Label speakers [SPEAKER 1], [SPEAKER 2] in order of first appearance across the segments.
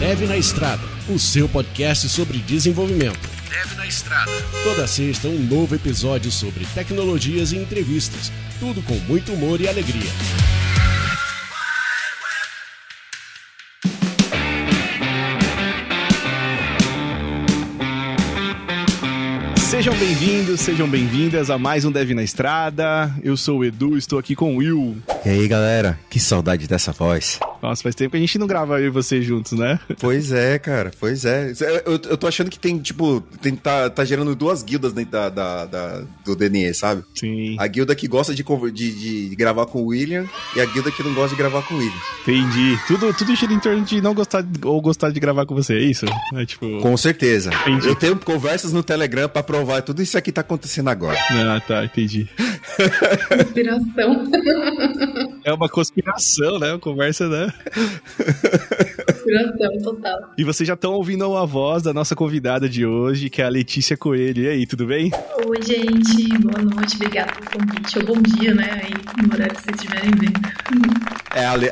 [SPEAKER 1] Dev na Estrada, o seu podcast sobre desenvolvimento. Dev na Estrada. Toda sexta um novo episódio sobre tecnologias e entrevistas. Tudo com muito humor e alegria.
[SPEAKER 2] Sejam bem-vindos, sejam bem-vindas a mais um Dev na Estrada. Eu sou o Edu, estou aqui com o Will.
[SPEAKER 3] E aí, galera, que saudade dessa voz.
[SPEAKER 2] Nossa, faz tempo que a gente não grava eu e você juntos, né?
[SPEAKER 3] Pois é, cara, pois é. Eu tô achando que tem, tipo, tá gerando duas guildas dentro do DNE, sabe?
[SPEAKER 2] Sim.
[SPEAKER 3] A guilda que gosta de gravar com o William e a guilda que não gosta de gravar com o William.
[SPEAKER 2] Entendi. Tudo gira em torno de não gostar ou gostar de gravar com você, é isso? É, tipo...
[SPEAKER 3] Com certeza.
[SPEAKER 2] Entendi.
[SPEAKER 3] Eu tenho conversas no Telegram pra provar tudo isso aqui tá acontecendo agora.
[SPEAKER 2] Ah, tá, entendi.
[SPEAKER 4] Conspiração.
[SPEAKER 2] É uma conspiração, né? Uma conversa, né?
[SPEAKER 4] Conspiração total.
[SPEAKER 2] E vocês já estão ouvindo a voz da nossa convidada de hoje, que é a Letícia Coelho. E aí, tudo bem?
[SPEAKER 4] Oi, gente. Boa noite. Obrigada pelo convite. Ou bom dia, né? Aí, no horário que vocês estiverem vendo.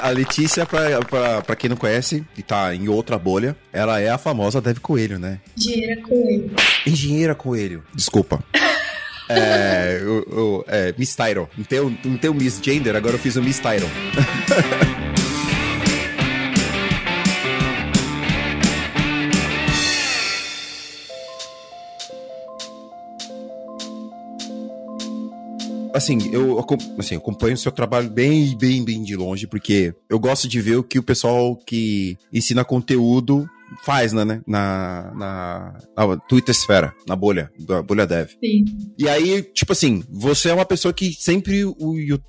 [SPEAKER 3] A Letícia, pra quem não conhece, e tá em outra bolha, ela é a famosa Dev Coelho, né?
[SPEAKER 4] Engenheira Coelho.
[SPEAKER 3] Engenheira Coelho. Desculpa. Miss Title. Não tem o Miss Gender, agora eu fiz o Miss Title. Assim, eu acompanho o seu trabalho bem de longe, porque eu gosto de ver o que o pessoal que ensina conteúdo faz, né, na Twitter-esfera, na bolha Dev.
[SPEAKER 4] Sim.
[SPEAKER 3] E aí, tipo assim, você é uma pessoa que sempre o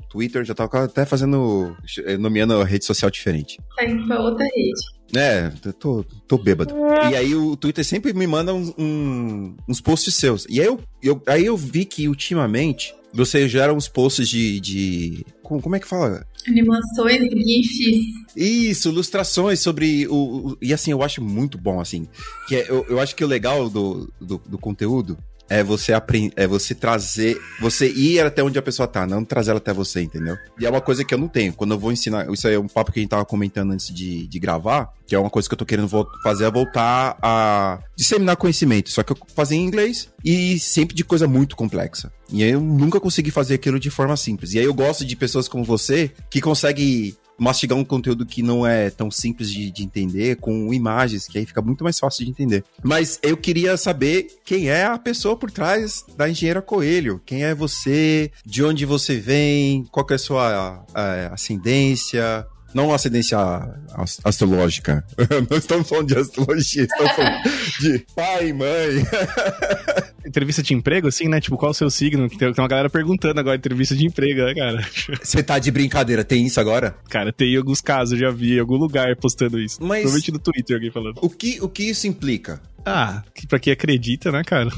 [SPEAKER 3] Twitter já tá até nomeando a rede social diferente.
[SPEAKER 4] Tá indo pra outra rede.
[SPEAKER 3] É, tô bêbado. E aí o Twitter sempre me manda uns posts seus. E aí eu vi que ultimamente você gera uns posts de como é que fala?
[SPEAKER 4] Animações, GIFs.
[SPEAKER 3] Isso, ilustrações sobre e assim, eu acho muito bom, assim. Que eu acho que o legal do conteúdo é você trazer, você ir até onde a pessoa tá, não trazer ela até você, entendeu? E é uma coisa que eu não tenho. Quando eu vou ensinar, isso aí é um papo que a gente tava comentando antes de gravar, que é uma coisa que eu tô querendo fazer, é voltar a disseminar conhecimento. Só que eu fazia em inglês e sempre de coisa muito complexa. E aí eu nunca consegui fazer aquilo de forma simples. E aí eu gosto de pessoas como você, que consegue mastigar um conteúdo que não é tão simples de entender, com imagens, que aí fica muito mais fácil de entender. Mas eu queria saber quem é a pessoa por trás da Engenheira Coelho. Quem é você? De onde você vem? Qual que é a sua ascendência? Não ascendência astrológica. Não estamos falando de astrologia, estamos falando de pai e mãe.
[SPEAKER 2] Entrevista de emprego, assim, né? Tipo, qual o seu signo? Tem uma galera perguntando agora, entrevista de emprego, né, cara?
[SPEAKER 3] Você tá de brincadeira, tem isso agora?
[SPEAKER 2] Cara, tem alguns casos, eu já vi em algum lugar postando isso.
[SPEAKER 3] Mas
[SPEAKER 2] provavelmente no Twitter alguém falando.
[SPEAKER 3] O que isso implica?
[SPEAKER 2] Ah, pra quem acredita, né, cara?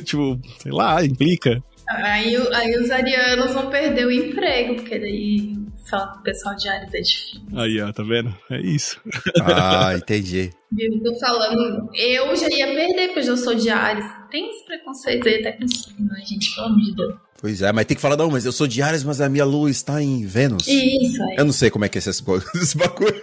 [SPEAKER 2] Tipo, sei lá, implica.
[SPEAKER 4] Aí os arianos vão perder o emprego, porque daí só o pessoal de Áries é difícil.
[SPEAKER 2] Aí, ó, tá vendo? É isso.
[SPEAKER 3] Ah, entendi.
[SPEAKER 4] Eu tô falando, eu já ia perder, porque eu sou de Áries. Tem uns preconceitos aí até com signo, né, gente? Pelo amor de Deus.
[SPEAKER 3] Pois é, mas tem que falar, não, mas eu sou de Áries, mas a minha lua está em Vênus.
[SPEAKER 4] Isso aí.
[SPEAKER 3] Eu não sei como é que é esse bagulho.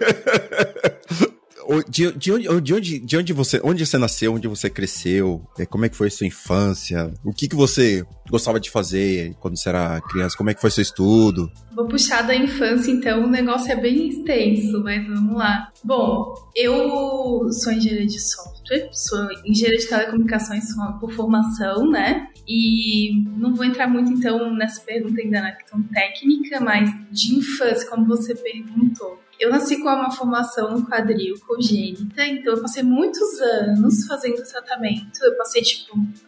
[SPEAKER 3] Onde você nasceu, onde você cresceu, como é que foi a sua infância, o que você gostava de fazer quando você era criança, como é que foi seu estudo?
[SPEAKER 4] Vou puxar da infância, então o negócio é bem extenso, mas vamos lá. Bom, eu sou engenheira de software, sou engenheira de telecomunicações por formação, né? E não vou entrar muito, então, nessa pergunta ainda na questão técnica, mas de infância, como você perguntou. Eu nasci com uma formação no quadril congênita, então eu passei muitos anos fazendo tratamento. Eu passei,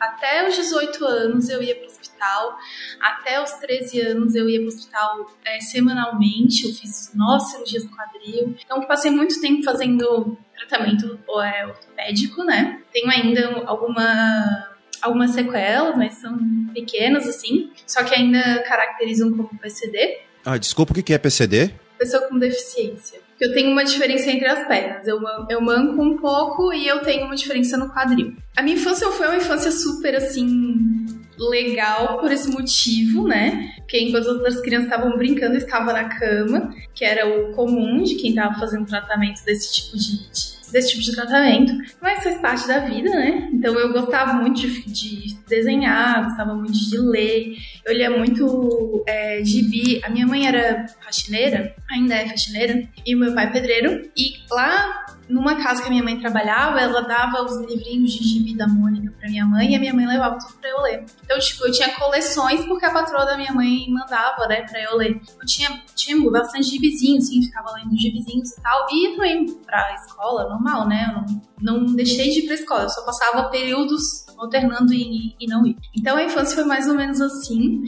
[SPEAKER 4] até os 18 anos eu ia pro hospital, até os 13 anos eu ia pro hospital semanalmente, eu fiz 9 cirurgias no quadril. Então eu passei muito tempo fazendo tratamento ortopédico, né? Tenho ainda algumas sequelas, mas são pequenas, assim, só que ainda caracterizam como PCD.
[SPEAKER 3] Ah, desculpa, o que é PCD?
[SPEAKER 4] Pessoa com deficiência. Eu tenho uma diferença entre as pernas. Eu manco um pouco e eu tenho uma diferença no quadril. A minha infância foi uma infância super, assim, legal por esse motivo, né? Porque enquanto as outras crianças estavam brincando, eu estava na cama, que era o comum de quem estava fazendo tratamento desse tipo de desse tipo de tratamento, mas faz parte da vida, né? Então eu gostava muito de desenhar, gostava muito de ler, eu lia muito gibi. A minha mãe era faxineira, ainda é faxineira, e o meu pai pedreiro, e lá numa casa que a minha mãe trabalhava, ela dava os livrinhos de gibi da Mônica pra minha mãe e a minha mãe levava tudo pra eu ler. Então, tipo, eu tinha coleções porque a patroa da minha mãe mandava, né, pra eu ler. Eu tinha bastante gibizinhos, assim, ficava lendo gibizinhos e tal. E ia também pra escola, normal, né? Eu não deixei de ir pra escola, eu só passava períodos alternando e não ir. Então, a infância foi mais ou menos assim.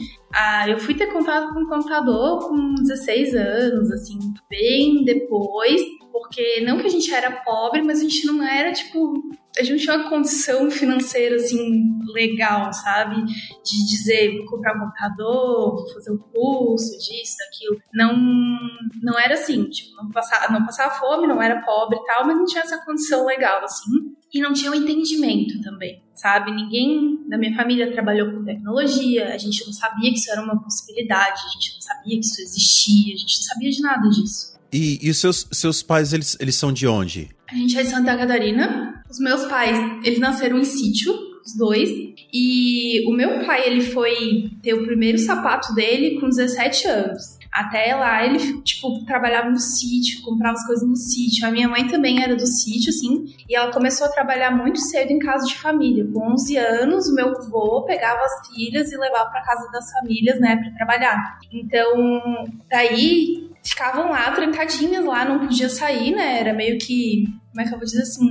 [SPEAKER 4] Eu fui ter contato com o computador com 16 anos, assim, bem depois, porque não que a gente era pobre, mas a gente não era, tipo, a gente não tinha uma condição financeira, assim, legal, sabe? De dizer, vou comprar um computador, vou fazer um curso disso, daquilo. Não era assim, tipo, não passava fome, não era pobre e tal, mas não tinha essa condição legal, assim. E não tinha um entendimento também, sabe? Ninguém da minha família trabalhou com tecnologia, a gente não sabia que isso era uma possibilidade, a gente não sabia que isso existia, a gente não sabia de nada disso.
[SPEAKER 3] E os seus pais, eles são de onde?
[SPEAKER 4] A gente é de Santa Catarina. Os meus pais, eles nasceram em sítio, os dois. E o meu pai, ele foi ter o primeiro sapato dele com 17 anos. Até lá, ele, tipo, trabalhava no sítio, comprava as coisas no sítio. A minha mãe também era do sítio, assim, e ela começou a trabalhar muito cedo em casa de família. Com 11 anos, o meu avô pegava as filhas e levava pra casa das famílias, né, pra trabalhar. Então, daí, ficavam lá, trancadinhas lá, não podia sair, né, era meio que, como é que eu vou dizer assim,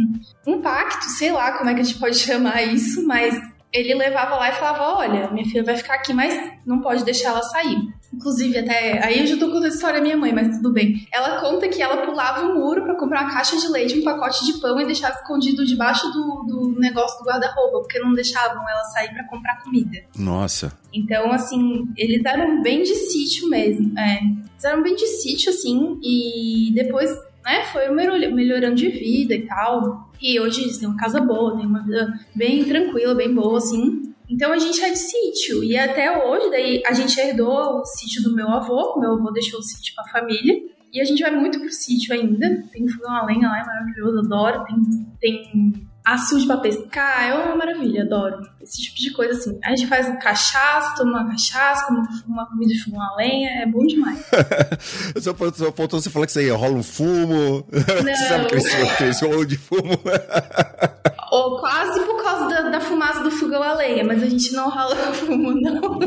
[SPEAKER 4] um pacto, sei lá como é que a gente pode chamar isso, mas ele levava lá e falava, olha, minha filha vai ficar aqui, mas não pode deixar ela sair. Inclusive, até aí eu já tô contando a história da minha mãe, mas tudo bem. Ela conta que ela pulava o muro pra comprar uma caixa de leite, um pacote de pão e deixava escondido debaixo do negócio do guarda-roupa, porque não deixavam ela sair pra comprar comida.
[SPEAKER 3] Nossa.
[SPEAKER 4] Então, assim, eles eram bem de sítio mesmo. Eles eram bem de sítio, assim, e depois, né, foi melhorando de vida e tal. E hoje eles têm uma casa boa, têm uma vida bem tranquila, bem boa, assim. Então a gente é de sítio, e até hoje daí a gente herdou o sítio do meu avô deixou o sítio pra família, e a gente vai muito pro sítio ainda, tem fogão a lenha lá, é maravilhoso, adoro, tem açude pra pescar, é uma maravilha, adoro esse tipo de coisa assim. A gente faz cachaça, toma uma cachaça, come uma comida de fogão a lenha, é bom demais.
[SPEAKER 3] Só faltou você falar que isso aí rola um fumo, você sabe que eles rolam de fumo.
[SPEAKER 4] Ou quase por causa da fumaça do fogão a lenha, mas a gente não rola fumo, não.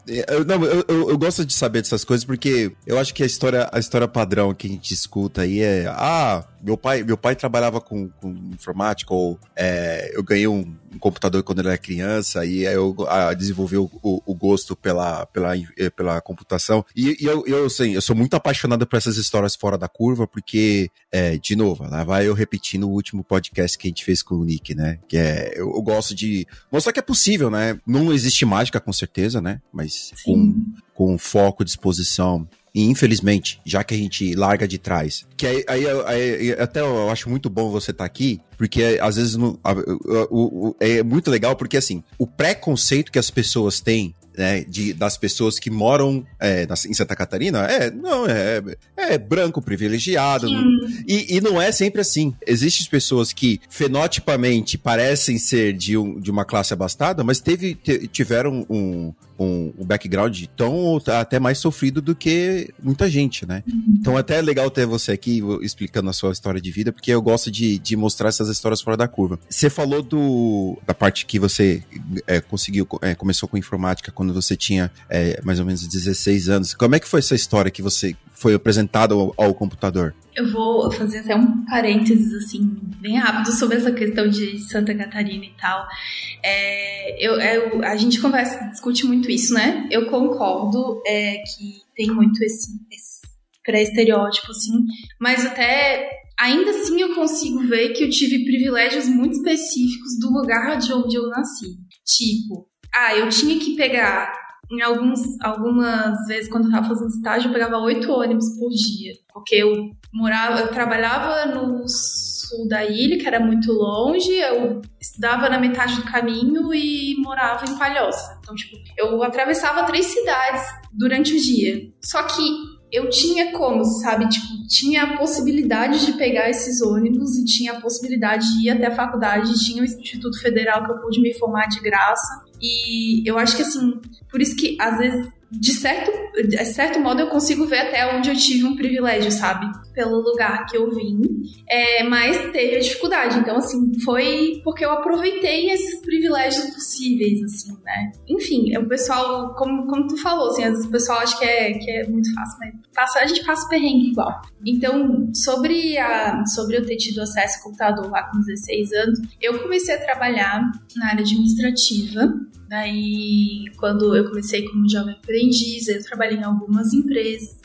[SPEAKER 3] Eu gosto de saber dessas coisas porque eu acho que a história padrão que a gente escuta aí é meu pai trabalhava com informática, ou eu ganhei um computador quando eu era criança, e aí eu desenvolvi o gosto pela computação. E eu sou muito apaixonado por essas histórias fora da curva, porque, de novo, lá vai eu repetindo o último podcast que a gente fez com o Nick, né? Que eu gosto de mostrar que é possível, né? Não existe mágica, com certeza, né? Mas com foco, disposição. E infelizmente, já que a gente larga de trás, que aí até eu acho muito bom você estar aqui, porque às vezes é muito legal, porque assim, o preconceito que as pessoas têm, né, das pessoas que moram em Santa Catarina, é branco, privilegiado, e não é sempre assim. Existem pessoas que fenotipamente parecem ser de uma classe abastada, mas tiveram um background tão até mais sofrido do que muita gente, né? Então até é legal ter você aqui explicando a sua história de vida, porque eu gosto de mostrar essas histórias fora da curva. Você falou da parte que você começou com informática quando você tinha mais ou menos 16 anos. Como é que foi essa história que você foi apresentado ao computador?
[SPEAKER 4] Eu vou fazer até um parênteses, assim, bem rápido sobre essa questão de Santa Catarina e tal. A gente discute muito isso, né? Eu concordo que tem muito esse pré-estereótipo, assim, mas até ainda assim eu consigo ver que eu tive privilégios muito específicos do lugar de onde eu nasci. Tipo, eu tinha que pegar... Algumas vezes, quando eu tava fazendo estágio, eu pegava 8 ônibus por dia. Porque eu trabalhava no sul da ilha, que era muito longe, eu estudava na metade do caminho e morava em Palhoça. Então, tipo, eu atravessava 3 cidades durante o dia. Só que eu tinha como, sabe? Tipo, tinha a possibilidade de pegar esses ônibus e tinha a possibilidade de ir até a faculdade, tinha o Instituto Federal que eu pude me formar de graça. E eu acho que, assim, por isso que, às vezes, de certo modo, eu consigo ver até onde eu tive um privilégio, sabe? Pelo lugar que eu vim. Mas teve a dificuldade. Então, assim, foi porque eu aproveitei esses privilégios possíveis, assim, né? Enfim, o pessoal, como tu falou, assim, às vezes o pessoal acha que é muito fácil, mas a gente passa perrengue igual. Então, sobre eu ter tido acesso ao computador lá com 16 anos, eu comecei a trabalhar na área administrativa. Daí, quando eu comecei como jovem aprendiz, eu trabalhei em algumas empresas.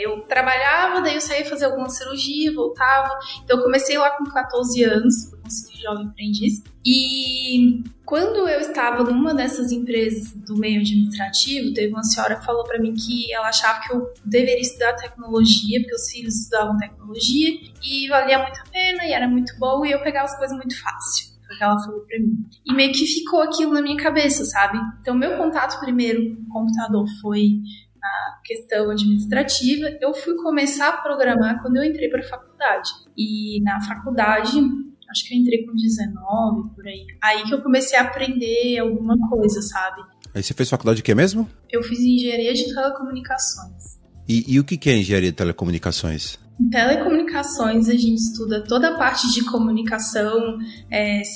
[SPEAKER 4] Eu trabalhava, daí eu saía fazer alguma cirurgia, voltava. Então, eu comecei lá com 14 anos, eu consegui jovem aprendiz. E quando eu estava numa dessas empresas do meio administrativo, teve uma senhora que falou para mim que ela achava que eu deveria estudar tecnologia, porque os filhos estudavam tecnologia, e valia muito a pena, e era muito bom, e eu pegava as coisas muito fácil. Foi o que ela falou pra mim. E meio que ficou aquilo na minha cabeça, sabe? Então, meu contato primeiro com o computador foi na questão administrativa. Eu fui começar a programar quando eu entrei pra faculdade. E na faculdade, acho que eu entrei com 19, por aí. Aí que eu comecei a aprender alguma coisa, sabe?
[SPEAKER 3] Aí você fez faculdade de quê mesmo?
[SPEAKER 4] Eu fiz engenharia de telecomunicações.
[SPEAKER 3] E o que é engenharia de telecomunicações?
[SPEAKER 4] Em telecomunicações, a gente estuda toda a parte de comunicação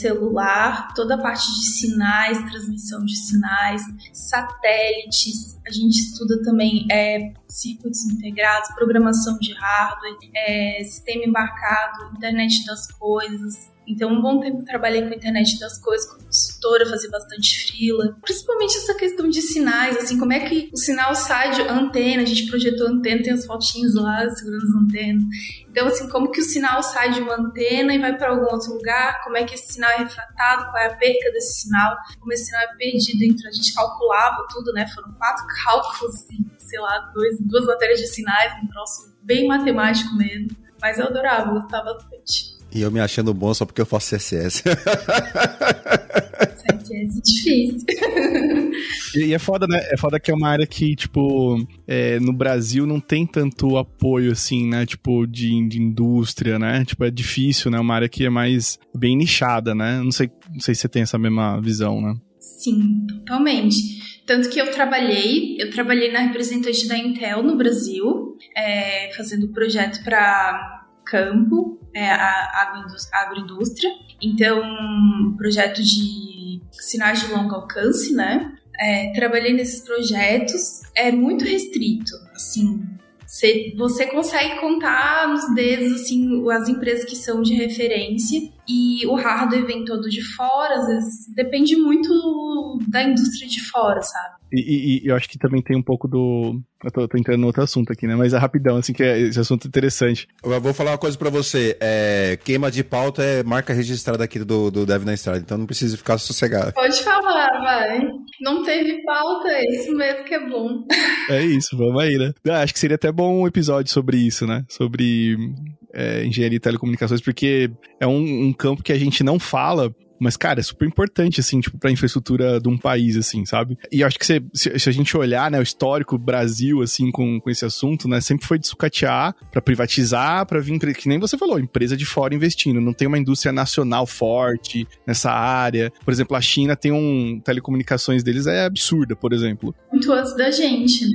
[SPEAKER 4] celular, toda a parte de sinais, transmissão de sinais, satélites. A gente estuda também circuitos integrados, programação de hardware, sistema embarcado, internet das coisas. Então, um bom tempo eu trabalhei com a internet das coisas, como consultora, fazia bastante freela. Principalmente essa questão de sinais, assim, como é que o sinal sai de antena, a gente projetou antena, tem as fotinhas lá segurando as antenas. Então, assim, como que o sinal sai de uma antena e vai para algum outro lugar, como é que esse sinal é refratado, qual é a perca desse sinal, como esse sinal é perdido entre a gente calculava tudo, né? Foram 4 cálculos, sei lá, duas matérias de sinais, um troço bem matemático mesmo. Mas eu adorava, eu gostava bastante.
[SPEAKER 3] E eu me achando bom só porque eu faço CSS.
[SPEAKER 4] CSS é difícil.
[SPEAKER 2] E é foda, né? É foda que é uma área que, tipo, no Brasil não tem tanto apoio, assim, né? Tipo, de indústria, né? Tipo, é difícil, né? Uma área que é mais bem nichada, né? Não sei se você tem essa mesma visão, né?
[SPEAKER 4] Sim, totalmente. Tanto que eu trabalhei na representante da Intel no Brasil, fazendo projeto para campo, a agroindústria. Então, projeto de sinais de longo alcance, né? Trabalhei nesses projetos, é muito restrito, assim. Você consegue contar nos dedos, assim, as empresas que são de referência, e o hardware vem todo de fora, às vezes depende muito da indústria de fora, sabe?
[SPEAKER 2] E eu acho que também tem um pouco do... Eu tô entrando no outro assunto aqui, né? Mas é rapidão, assim, que esse assunto é interessante.
[SPEAKER 3] Eu vou falar uma coisa pra você. Queima de pauta é marca registrada aqui do Dev na Estrada, então não precisa ficar sossegado.
[SPEAKER 4] Pode falar, vai. Não teve pauta, é isso mesmo que é bom.
[SPEAKER 2] É isso, vamos aí, né? Acho que seria até bom um episódio sobre isso, né? Sobre engenharia e telecomunicações, porque é um campo que a gente não fala, mas, cara, é super importante, assim, tipo, pra infraestrutura de um país, assim, sabe? E eu acho que se a gente olhar, né, o histórico Brasil, assim, com esse assunto, né, sempre foi de sucatear pra privatizar, pra vir, que nem você falou, empresa de fora investindo. Não tem uma indústria nacional forte nessa área. Por exemplo, a China tem telecomunicações deles é absurda, por exemplo.
[SPEAKER 4] Muito antes da gente,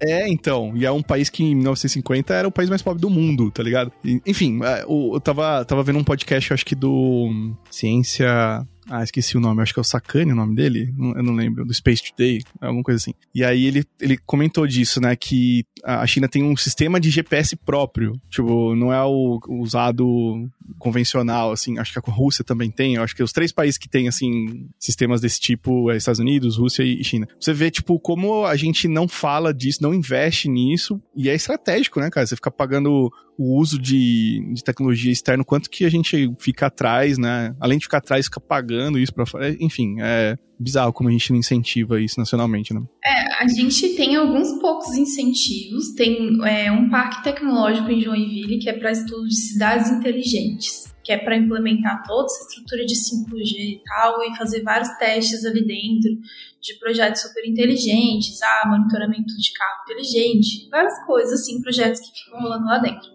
[SPEAKER 4] né?
[SPEAKER 2] Então, e é um país que em 1950 era o país mais pobre do mundo, tá ligado? Enfim, eu tava vendo um podcast, eu acho que do Ciência... esqueci o nome, acho que é o Sakane o nome dele, eu não lembro, do Space Today, alguma coisa assim. E aí ele comentou disso, né, que a China tem um sistema de GPS próprio, tipo, não é o usado convencional, assim, acho que a Rússia também tem, eu acho que os 3 países que tem, assim, sistemas desse tipo, Estados Unidos, Rússia e China. Você vê, tipo, como a gente não fala disso, não investe nisso, e é estratégico, né, cara, você fica pagando o uso de tecnologia externa, quanto que a gente fica atrás, né, além de ficar atrás, fica pagando isso pra fora, enfim, bizarro como a gente não incentiva isso nacionalmente, né?
[SPEAKER 4] A gente tem alguns poucos incentivos. Tem um parque tecnológico em Joinville que é para estudo de cidades inteligentes, que é para implementar toda essa estrutura de 5G e tal, e fazer vários testes ali dentro de projetos super inteligentes, monitoramento de carro inteligente, várias coisas assim, projetos que ficam rolando lá dentro.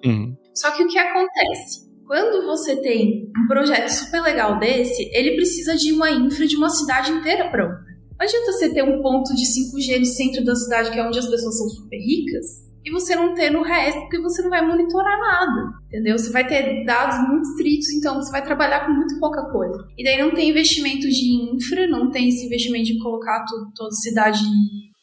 [SPEAKER 4] Só que o que acontece? Quando você tem um projeto super legal desse, ele precisa de uma infra de uma cidade inteira pronta. Não adianta você ter um ponto de 5G no centro da cidade, que é onde as pessoas são super ricas, e você não ter no resto, porque você não vai monitorar nada, entendeu? Você vai ter dados muito estritos, então você vai trabalhar com muito pouca coisa. E daí não tem investimento de infra, não tem esse investimento de colocar toda a cidade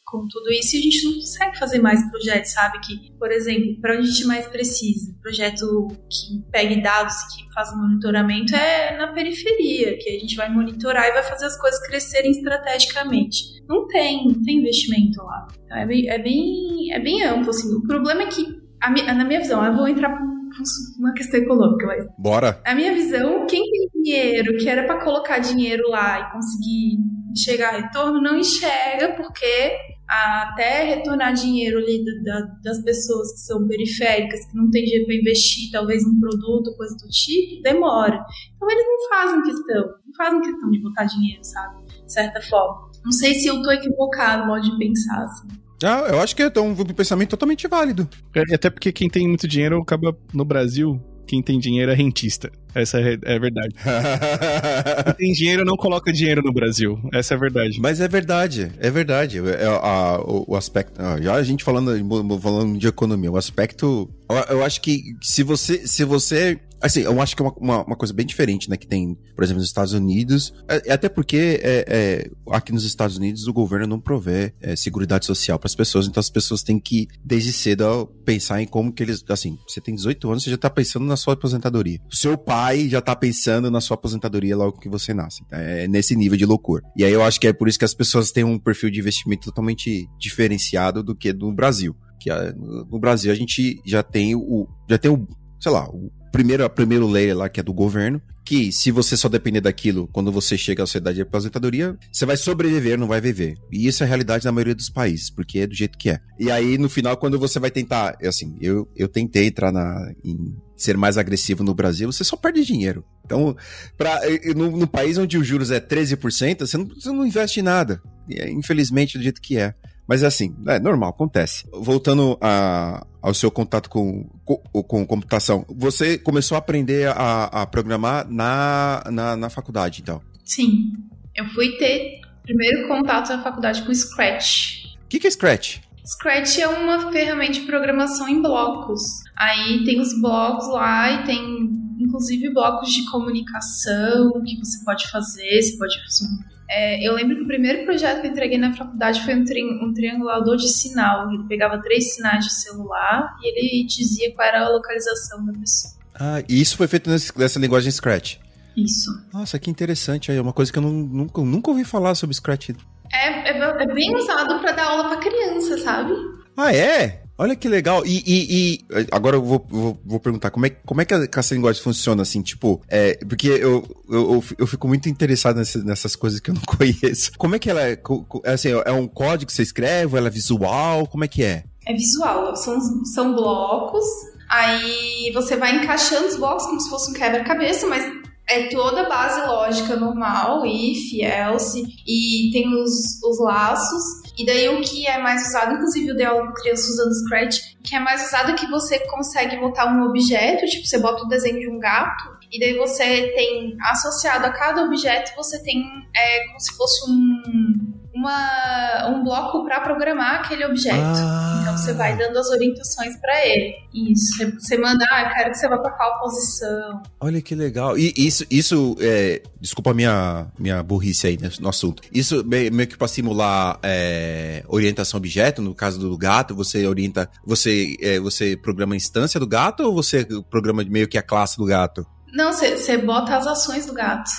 [SPEAKER 4] com tudo isso, e a gente não consegue fazer mais projetos, sabe? Que, por exemplo, para onde a gente mais precisa, projeto que pegue dados, que faça monitoramento, é na periferia, que a gente vai monitorar e vai fazer as coisas crescerem estrategicamente. Não tem investimento lá. Então é bem amplo, assim. O problema é que, na minha visão, eu vou entrar por uma questão econômica, mas...
[SPEAKER 3] Bora!
[SPEAKER 4] A minha visão, quem tem dinheiro, que era para colocar dinheiro lá e conseguir enxergar retorno, não enxerga, porque até retornar dinheiro ali das pessoas que são periféricas, que não tem dinheiro para investir, talvez num produto, coisa do tipo, demora. Então eles não fazem questão de botar dinheiro, sabe? De certa forma. Não sei se eu tô equivocado no modo de pensar, assim.
[SPEAKER 3] Eu acho que é um pensamento totalmente válido.
[SPEAKER 2] Até porque quem tem muito dinheiro acaba, no Brasil, quem tem dinheiro é rentista. Essa é a verdade. Quem tem dinheiro não coloca dinheiro no Brasil. Essa é a verdade.
[SPEAKER 3] Mas é verdade. O aspecto... Já a gente falando de economia, o aspecto... Eu acho que se você... Assim, eu acho que é uma coisa bem diferente, né, que tem, por exemplo, nos Estados Unidos, até porque aqui nos Estados Unidos o governo não provê seguridade social para as pessoas, então as pessoas têm que, desde cedo, pensar em como que eles, assim, você tem 18 anos, você já tá pensando na sua aposentadoria. O seu pai já tá pensando na sua aposentadoria logo que você nasce. É nesse nível de loucura. E aí eu acho que é por isso que as pessoas têm um perfil de investimento totalmente diferenciado do que no Brasil. Que no Brasil a gente já tem sei lá, o primeiro layer lá, que é do governo, que se você só depender daquilo, quando você chega à sua idade de aposentadoria, você vai sobreviver, não vai viver. E isso é a realidade na maioria dos países, porque é do jeito que é. E aí, no final, quando você vai tentar, assim, eu tentei entrar em ser mais agressivo no Brasil, você só perde dinheiro. Então, no país onde os juros é 13%, você não investe em nada. Infelizmente, do jeito que é. Mas é assim, é normal, acontece. Voltando ao seu contato com computação, você começou a aprender a programar na faculdade, então?
[SPEAKER 4] Sim, eu fui ter primeiro contato na faculdade com Scratch.
[SPEAKER 3] O que é Scratch?
[SPEAKER 4] Scratch é uma ferramenta de programação em blocos. Aí tem os blocos lá e tem, inclusive, blocos de comunicação que você pode fazer, eu lembro que o primeiro projeto que eu entreguei na faculdade foi um triangulador de sinal. Ele pegava 3 sinais de celular e ele dizia qual era a localização da pessoa.
[SPEAKER 3] E isso foi feito nessa linguagem Scratch?
[SPEAKER 4] Isso.
[SPEAKER 3] Nossa, que interessante. É uma coisa que eu nunca ouvi falar sobre Scratch.
[SPEAKER 4] É bem usado para dar aula para criança, sabe?
[SPEAKER 3] É? Olha que legal. E agora eu vou perguntar, como é que essa linguagem funciona, assim, tipo, porque eu fico muito interessado nessas coisas que eu não conheço. Como é que ela é? Assim, é um código que você escreve? Ela é visual? Como é que é?
[SPEAKER 4] É visual. São blocos. Aí você vai encaixando os blocos como se fosse um quebra-cabeça, mas é toda a base lógica normal, if, else, e tem os laços. E daí o que é mais usado, inclusive eu dei aula com crianças usando Scratch, o que é mais usado é que você consegue botar um objeto, tipo, você bota o desenho de um gato, e daí você tem, associado a cada objeto, você tem como se fosse um bloco para programar aquele objeto. Então você vai dando as orientações para ele. Isso. Você manda, eu quero que você vá para qual posição.
[SPEAKER 3] Olha que legal. E isso desculpa a minha burrice aí no assunto. Isso meio que para simular orientação objeto, no caso do gato, você programa a instância do gato ou você programa meio que a classe do gato?
[SPEAKER 4] Não, você bota as ações do gato.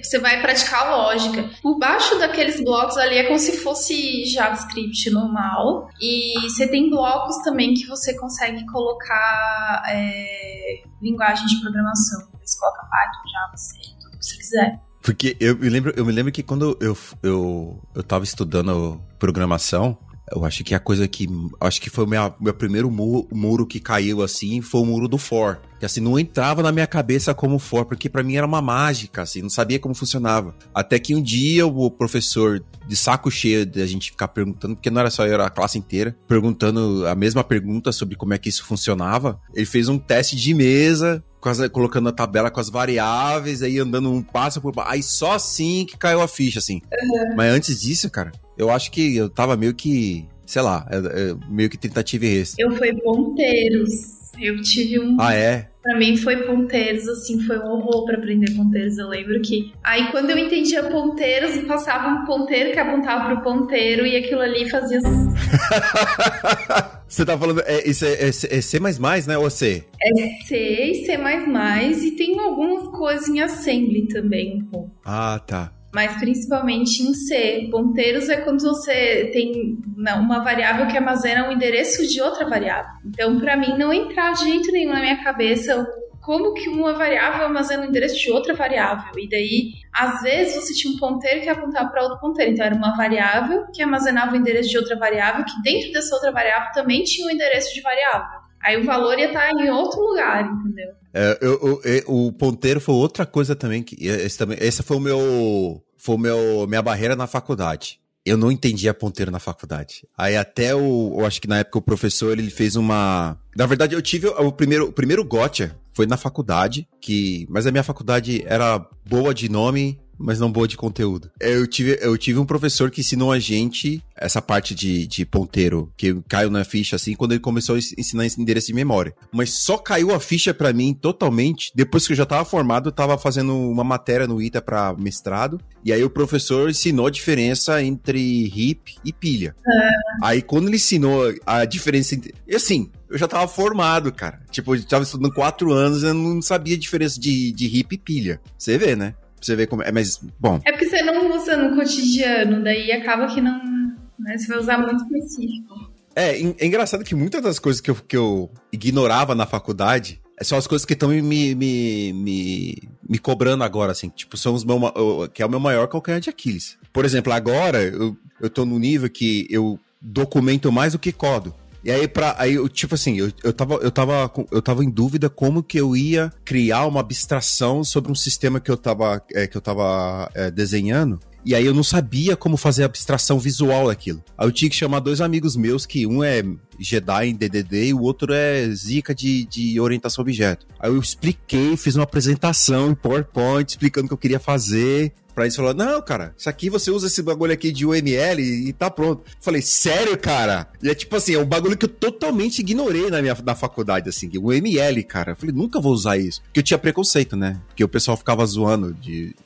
[SPEAKER 4] Você vai praticar a lógica. Por baixo daqueles blocos ali é como se fosse JavaScript normal. E você tem blocos também que você consegue colocar linguagem de programação. Você coloca Python, Java, C, tudo que você quiser.
[SPEAKER 3] Porque eu me lembro que quando eu tava estudando programação, eu acho que a coisa que... Acho que foi o meu primeiro muro que caiu, assim, foi o muro do for. Que, assim, não entrava na minha cabeça como for, porque pra mim era uma mágica, assim, não sabia como funcionava. Até que um dia o professor, de saco cheio de a gente ficar perguntando, porque não era só eu, era a classe inteira, perguntando a mesma pergunta sobre como é que isso funcionava, ele fez um teste de mesa, colocando a tabela com as variáveis, aí andando um passo por passo, aí só assim que caiu a ficha, assim. Uhum. Mas antes disso, cara, eu acho que eu tava meio que, sei lá, meio que tentativa e erro.
[SPEAKER 4] Eu fui ponteiros. Eu tive um...
[SPEAKER 3] Ah, é?
[SPEAKER 4] Pra mim foi ponteiros, assim, foi um horror pra aprender ponteiros. Eu lembro que... Aí quando eu entendia ponteiros, passava um ponteiro que apontava pro ponteiro e aquilo ali fazia...
[SPEAKER 3] Você tá falando... Isso é C++, né? Ou C?
[SPEAKER 4] É C e C++. E tem algumas coisas em Assembly também, um pouco.
[SPEAKER 3] Ah, tá.
[SPEAKER 4] Mas principalmente em C. Ponteiros é quando você tem uma variável que armazena o endereço de outra variável. Então, para mim, não entrar de jeito nenhum na minha cabeça como que uma variável armazena o endereço de outra variável. E daí, às vezes, você tinha um ponteiro que apontava para outro ponteiro. Então, era uma variável que armazenava o endereço de outra variável, que dentro dessa outra variável também tinha o endereço de variável. Aí o valor ia estar em outro lugar, entendeu?
[SPEAKER 3] O ponteiro foi outra coisa também. Essa foi minha barreira na faculdade. Eu não entendia ponteiro na faculdade. Aí até eu acho que na época o professor, ele fez uma... Na verdade, eu tive o primeiro gotcha, foi na faculdade, mas a minha faculdade era boa de nome, mas não boa de conteúdo. Eu tive um professor que ensinou a gente essa parte de ponteiro, que caiu na ficha, assim, quando ele começou a ensinar esse endereço de memória. Mas só caiu a ficha pra mim totalmente, depois que eu já tava formado, eu tava fazendo uma matéria no ITA pra mestrado, e aí o professor ensinou a diferença entre RIP e pilha. Aí quando ele ensinou a diferença entre... E assim, eu já tava formado, cara. Tipo, eu tava estudando 4 anos e eu não sabia a diferença de RIP e pilha. Você vê, né? Você vê como é, mas, bom...
[SPEAKER 4] É porque você não usa no cotidiano, daí acaba que não... Né, você vai usar muito específico.
[SPEAKER 3] É engraçado que muitas das coisas que eu ignorava na faculdade são as coisas que estão me cobrando agora, assim. Tipo, são que é o meu maior calcanhar de Aquiles. Por exemplo, agora eu tô no nível que eu documento mais do que codo. E aí, tipo assim, eu tava em dúvida como que eu ia criar uma abstração sobre um sistema que eu tava desenhando. E aí eu não sabia como fazer a abstração visual daquilo. Aí eu tinha que chamar 2 amigos meus, que um é Jedi em DDD e o outro é Zika de orientação a objeto. Aí eu expliquei, fiz uma apresentação em PowerPoint explicando o que eu queria fazer. Pra eles falaram, não, cara, isso aqui você usa esse bagulho aqui de UML e tá pronto. Falei, sério, cara? E é tipo assim, é um bagulho que eu totalmente ignorei na faculdade, assim, o UML, cara. Eu falei, nunca vou usar isso. Porque eu tinha preconceito, né? Porque o pessoal ficava zoando de...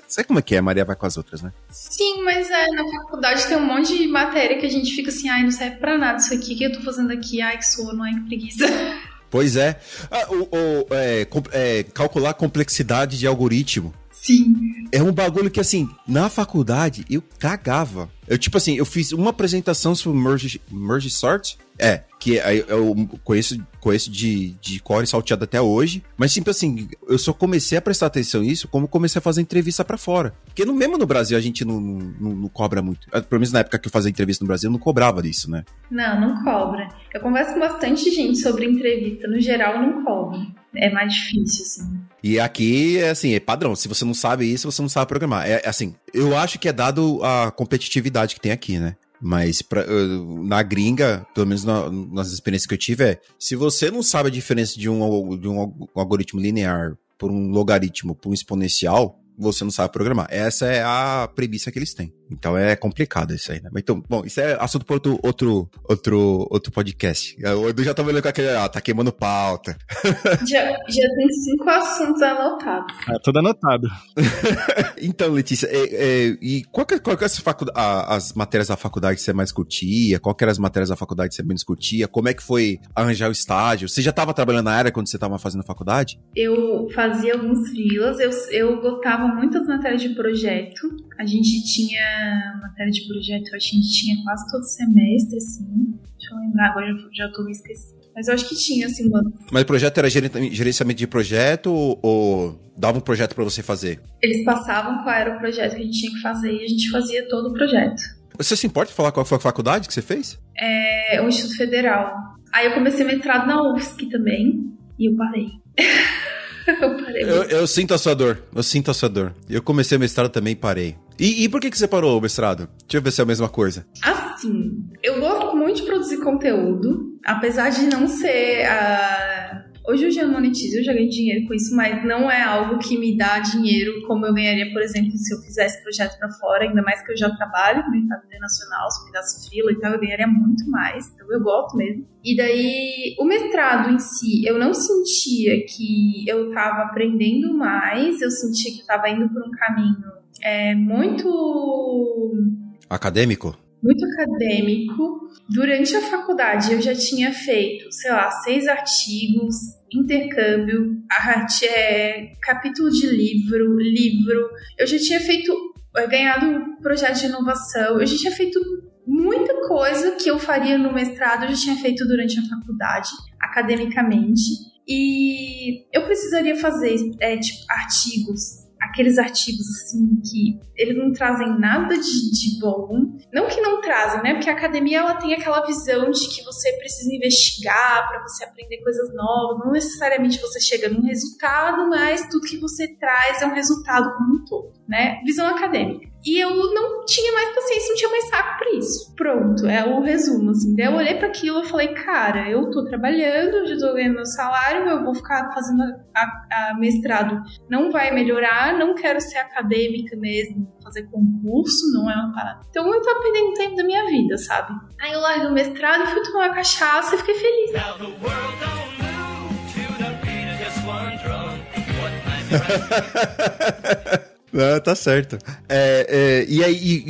[SPEAKER 3] Sabe como é que é? A Maria vai com as outras, né?
[SPEAKER 4] Sim, mas na faculdade tem um monte de matéria que a gente fica assim, ai, não serve pra nada isso aqui, o que eu tô fazendo aqui? Ai, que sono, ai, que preguiça.
[SPEAKER 3] Pois é. Calcular a complexidade de algoritmo.
[SPEAKER 4] Sim.
[SPEAKER 3] É um bagulho que, assim, na faculdade, eu cagava. Eu, tipo assim, eu fiz uma apresentação sobre merge sort. Que eu conheço de core salteado até hoje. Mas, tipo assim, eu só comecei a prestar atenção nisso como comecei a fazer entrevista pra fora. Porque mesmo no Brasil a gente não cobra muito. Pelo menos na época que eu fazia entrevista no Brasil, eu não cobrava disso, né?
[SPEAKER 4] Não cobra. Eu converso com bastante gente sobre entrevista. No geral, não cobra. É mais difícil, assim.
[SPEAKER 3] E aqui, é padrão. Se você não sabe isso, você não sabe programar. Assim, eu acho que é dado a competitividade que tem aqui, né? Mas na gringa, pelo menos nas experiências que eu tive, se você não sabe a diferença de um algoritmo linear por um logaritmo, por um exponencial, você não sabe programar. Essa é a premissa que eles têm. Então é complicado isso aí, né? Então, bom, isso é assunto para outro podcast. O Edu já tá olhando com aquele, tá queimando pauta.
[SPEAKER 4] Já tem 5 assuntos anotados.
[SPEAKER 2] Tudo anotado.
[SPEAKER 3] Então, Letícia, e qual que as matérias da faculdade que você mais curtia? Qual que eram as matérias da faculdade que você menos curtia? Como é que foi arranjar o estágio? Você já estava trabalhando na área quando você estava fazendo a faculdade?
[SPEAKER 4] Eu fazia alguns freelas, eu gostava muito das matérias de projeto. A gente tinha matéria de projeto, eu acho que a gente tinha quase todo semestre, assim. Deixa eu lembrar, agora já tô me esquecendo. Mas eu acho que tinha, assim, mano.
[SPEAKER 3] Mas o projeto era gerenciamento de projeto ou dava um projeto pra você fazer?
[SPEAKER 4] Eles passavam qual era o projeto que a gente tinha que fazer e a gente fazia todo o projeto.
[SPEAKER 3] Você se importa de falar qual foi a faculdade que você fez?
[SPEAKER 4] É o Instituto Federal. Aí eu comecei mestrado na UFSC também e eu parei.
[SPEAKER 3] Eu sinto a sua dor. Eu comecei a mestrado também e parei. E por que você parou o mestrado? Deixa eu ver se é a mesma coisa.
[SPEAKER 4] Assim, eu gosto muito de produzir conteúdo, apesar de não ser Hoje eu já monetizo, eu já ganho dinheiro com isso, mas não é algo que me dá dinheiro como eu ganharia, por exemplo, se eu fizesse projeto pra fora, ainda mais que eu já trabalho no mercado internacional, se eu me desse freela e tal, eu ganharia muito mais, então eu gosto mesmo. E daí, o mestrado em si, eu não sentia que eu tava aprendendo mais, eu sentia que eu tava indo por um caminho muito...
[SPEAKER 3] Acadêmico?
[SPEAKER 4] Muito acadêmico. Durante a faculdade eu já tinha feito, 6 artigos, intercâmbio, capítulo de livro. Eu já tinha ganhado projeto de inovação, eu já tinha feito muita coisa que eu faria no mestrado, eu já tinha feito durante a faculdade, academicamente. E eu precisaria fazer artigos, aqueles artigos assim que eles não trazem nada de bom. Não que não trazem, né? Porque a academia ela tem aquela visão de que você precisa investigar para você aprender coisas novas. Não necessariamente você chega num resultado, mas tudo que você traz é um resultado como um todo, né? Visão acadêmica. E eu não tinha mais paciência, não tinha mais saco pra isso. Pronto, é o resumo, assim. Daí eu olhei pra aquilo e falei, cara, eu tô trabalhando, eu já tô ganhando meu salário, eu vou ficar fazendo a mestrado. Não vai melhorar, não quero ser acadêmica mesmo, fazer concurso, não é uma parada. Então eu tô perdendo tempo da minha vida, sabe? Aí eu larguei o mestrado, fui tomar uma cachaça e fiquei feliz.
[SPEAKER 3] Tá certo. E aí,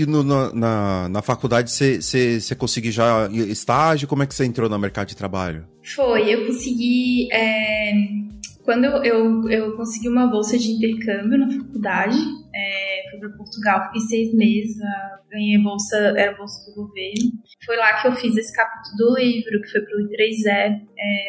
[SPEAKER 3] na faculdade, você conseguiu já estágio? Como é que você entrou no mercado de trabalho?
[SPEAKER 4] Eu consegui... Quando eu consegui uma bolsa de intercâmbio na faculdade, fui para Portugal, fiquei 6 meses, ganhei bolsa, era bolsa do governo. Foi lá que eu fiz esse capítulo do livro, que foi para o I3E,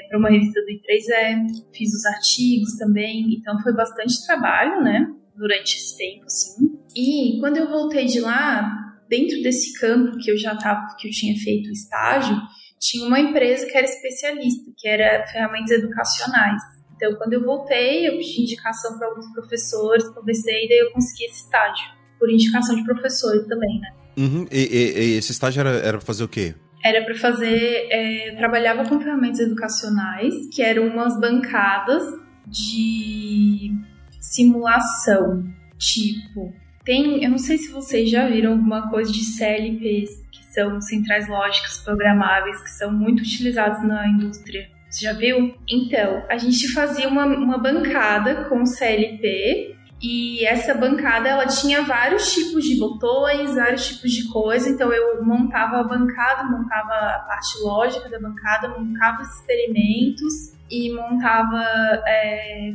[SPEAKER 4] para uma revista do I3E. Fiz os artigos também, então foi bastante trabalho, né? Durante esse tempo, assim. E quando eu voltei de lá, dentro desse campo que eu tinha feito o estágio, tinha uma empresa que era especialista, que era ferramentas educacionais. Então, quando eu voltei, eu pedi indicação para alguns professores, conversei, e daí eu consegui esse estágio, por indicação de professores também, né?
[SPEAKER 3] Uhum. E esse estágio era para fazer o quê?
[SPEAKER 4] Era para fazer... eu trabalhava com ferramentas educacionais, que eram umas bancadas de... simulação, tipo, eu não sei se vocês já viram alguma coisa de CLPs, que são centrais lógicas programáveis, que são muito utilizados na indústria. Você já viu? Então, a gente fazia uma bancada com CLP, e essa bancada, ela tinha vários tipos de botões, vários tipos de coisa, então eu montava a bancada, montava a parte lógica da bancada, montava os experimentos, e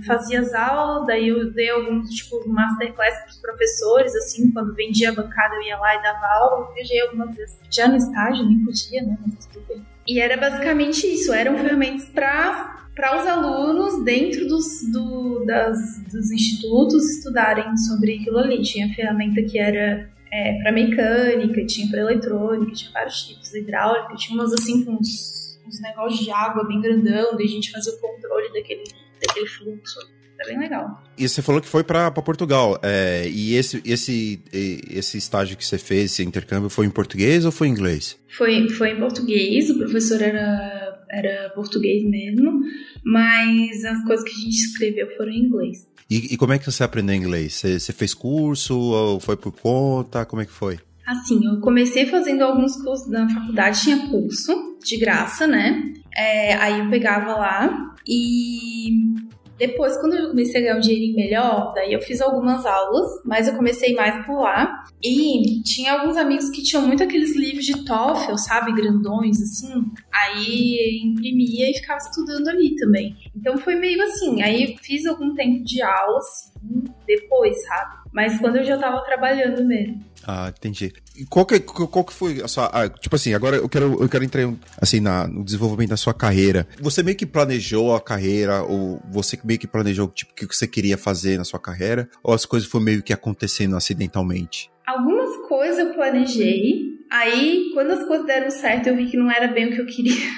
[SPEAKER 4] fazia as aulas, daí eu dei alguns, masterclass para os professores, assim, quando vendia a bancada eu ia lá e dava aula, eu viajei algumas vezes, já no estágio, nem podia, né, mas tudo bem. E era basicamente isso, eram ferramentas para os alunos dentro dos institutos estudarem sobre aquilo ali. Tinha ferramenta que era para mecânica, tinha para eletrônica, tinha vários tipos, hidráulica, tinha umas assim com uns negócios de água bem grandão, daí a gente fazia o controle daquele fluxo. Era bem legal.
[SPEAKER 3] E você falou que foi para Portugal. E esse estágio que você fez, esse intercâmbio, foi em português ou foi em inglês?
[SPEAKER 4] Foi em português, o professor era português mesmo, mas as coisas que a gente escreveu foram em inglês.
[SPEAKER 3] E como é que você aprendeu inglês? Você fez curso ou foi por conta? Como é que foi?
[SPEAKER 4] Assim, eu comecei fazendo alguns cursos na faculdade, tinha curso de graça, né? Aí eu pegava lá e depois, quando eu comecei a ganhar um dinheirinho melhor, daí eu fiz algumas aulas, mas eu comecei mais por lá. E tinha alguns amigos que tinham muito aqueles livros de TOEFL, sabe? Grandões, assim. Aí imprimia e ficava estudando ali também. Então foi meio assim. Aí fiz algum tempo de aulas, depois, sabe? Mas quando eu já tava trabalhando mesmo.
[SPEAKER 3] Ah, entendi. E qual que foi a sua... tipo assim, agora eu quero entrar assim, no desenvolvimento da sua carreira. Você meio que planejou a carreira, ou você meio que planejou tipo, o que você queria fazer na sua carreira, ou as coisas foram meio que acontecendo acidentalmente?
[SPEAKER 4] Algumas coisas eu planejei, aí quando as coisas deram certo eu vi que não era bem o que eu queria.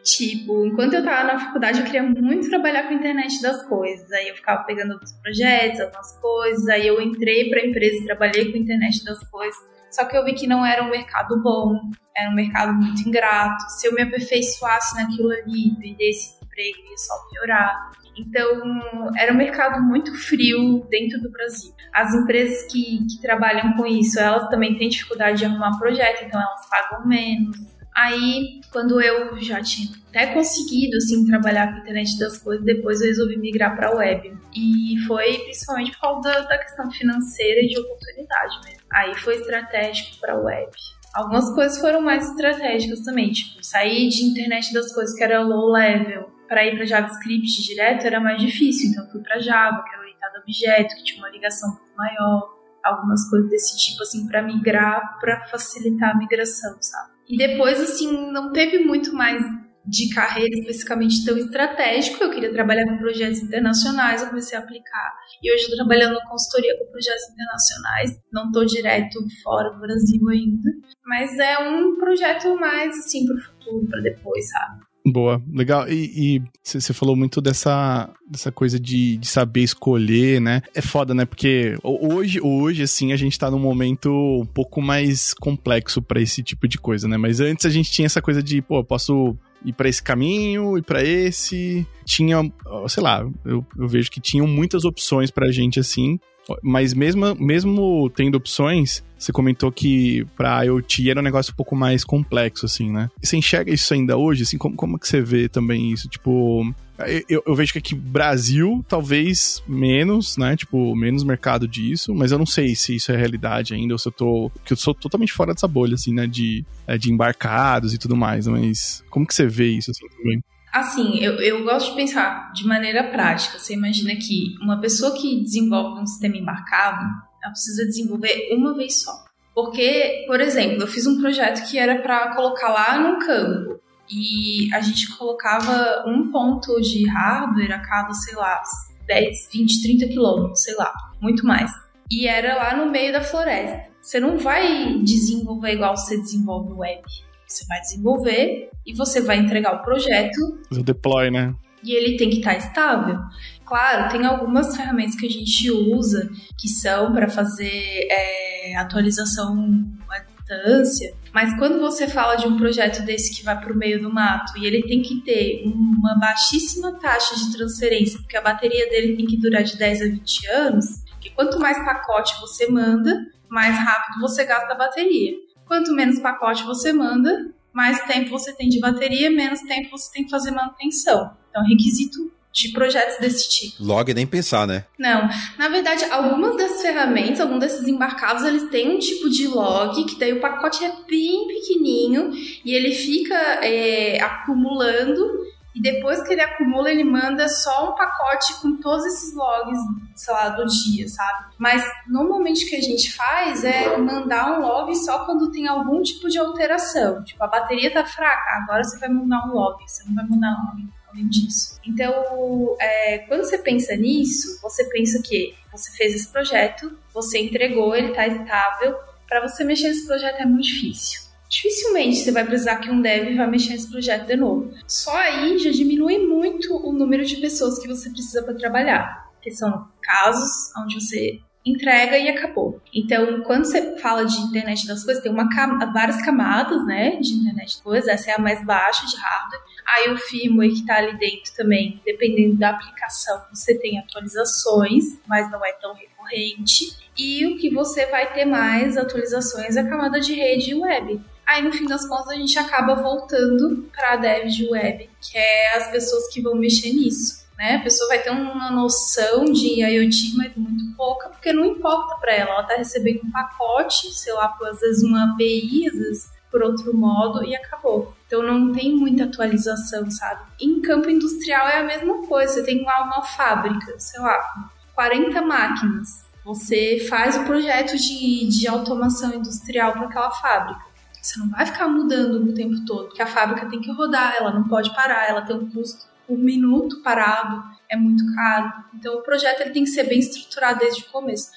[SPEAKER 4] Tipo, enquanto eu tava na faculdade, eu queria muito trabalhar com a internet das coisas. Aí eu ficava pegando alguns projetos, algumas coisas. Aí eu entrei pra empresa e trabalhei com a internet das coisas. Só que eu vi que não era um mercado bom, era um mercado muito ingrato. Se eu me aperfeiçoasse naquilo ali, perdesse emprego, ia só piorar. Então, era um mercado muito frio dentro do Brasil. As empresas que trabalham com isso, elas também têm dificuldade de arrumar projeto, então elas pagam menos. Aí, quando eu já tinha até conseguido, assim, trabalhar com a internet das coisas, depois eu resolvi migrar para a web. E foi principalmente por causa da questão financeira e de oportunidade mesmo. Aí foi estratégico para a web. Algumas coisas foram mais estratégicas também, tipo, sair de internet das coisas que era low level para ir para JavaScript direto era mais difícil. Então eu fui para Java, que era orientado a objeto, que tinha uma ligação muito maior. Algumas coisas desse tipo, assim, para migrar, para facilitar a migração, sabe? E depois, assim, não teve muito mais de carreira especificamente tão estratégico. Eu queria trabalhar com projetos internacionais, eu comecei a aplicar. E hoje eu estou trabalhando na consultoria com projetos internacionais. Não estou direto fora do Brasil ainda. Mas é um projeto mais, assim, para o futuro, para depois, sabe?
[SPEAKER 2] Boa, legal. E você falou muito dessa coisa de saber escolher, né? É foda, né? Porque hoje, assim, a gente tá num momento um pouco mais complexo pra esse tipo de coisa, né? Mas antes a gente tinha essa coisa de, pô, eu posso ir pra esse caminho, ir pra esse. Tinha, sei lá, eu vejo que tinham muitas opções pra gente, assim. Mas mesmo tendo opções, você comentou que pra IoT era um negócio um pouco mais complexo, assim, né? E você enxerga isso ainda hoje? Assim, como que você vê também isso? Tipo, eu vejo que aqui Brasil, talvez menos, né? Tipo, menos mercado disso, mas eu não sei se isso é realidade ainda, ou se porque eu sou totalmente fora dessa bolha, assim, né? De embarcados e tudo mais, mas como que você vê isso, assim, também?
[SPEAKER 4] Assim, eu gosto de pensar de maneira prática. Você imagina que uma pessoa que desenvolve um sistema embarcado, ela precisa desenvolver uma vez só. Porque, por exemplo, eu fiz um projeto que era para colocar lá num campo. E a gente colocava um ponto de hardware a cada, sei lá, 10, 20, 30 quilômetros, sei lá, muito mais. E era lá no meio da floresta. Você não vai desenvolver igual você desenvolve web. Você vai desenvolver e você vai entregar o projeto.
[SPEAKER 2] O deploy, né?
[SPEAKER 4] E ele tem que estar estável. Claro, tem algumas ferramentas que a gente usa que são para fazer atualização à distância. Mas quando você fala de um projeto desse que vai para o meio do mato e ele tem que ter uma baixíssima taxa de transferência, porque a bateria dele tem que durar de 10 a 20 anos, que quanto mais pacote você manda, mais rápido você gasta a bateria. Quanto menos pacote você manda, mais tempo você tem de bateria, menos tempo você tem que fazer manutenção. Então, requisito de projetos desse tipo.
[SPEAKER 3] Log nem pensar, né?
[SPEAKER 4] Não. Na verdade, algumas dessas ferramentas, alguns desses embarcados, eles têm um tipo de log, que daí o pacote é bem pequenininho e ele fica acumulando. E depois que ele acumula, ele manda só um pacote com todos esses logs, sei lá, do dia, sabe? Mas normalmente o que a gente faz é mandar um log só quando tem algum tipo de alteração. Tipo, a bateria tá fraca, agora você vai mandar um log, você não vai mandar um log além disso. Então, quando você pensa nisso, você pensa que você fez esse projeto, você entregou, ele tá estável. Para você mexer nesse projeto é muito difícil. Dificilmente você vai precisar que um dev vá mexer nesse projeto de novo. Só aí já diminui muito o número de pessoas que você precisa para trabalhar. Porque são casos onde você entrega e acabou. Então, quando você fala de internet das coisas, tem várias camadas, né, de internet das coisas. Essa é a mais baixa de hardware. Aí o firmware que está ali dentro também, dependendo da aplicação, você tem atualizações, mas não é tão recorrente. E o que você vai ter mais atualizações é a camada de rede e web. Aí, no fim das contas, a gente acaba voltando para a dev de web, que é as pessoas que vão mexer nisso, né? A pessoa vai ter uma noção de IoT, mas muito pouca, porque não importa para ela. Ela está recebendo um pacote, sei lá, às vezes uma API, às vezes por outro modo e acabou. Então não tem muita atualização, sabe? Em campo industrial é a mesma coisa. Você tem lá uma fábrica, sei lá, 40 máquinas. Você faz o projeto de automação industrial para aquela fábrica. Você não vai ficar mudando o tempo todo, porque a fábrica tem que rodar, ela não pode parar, ela tem um custo por minuto parado, é muito caro. Então o projeto ele tem que ser bem estruturado desde o começo.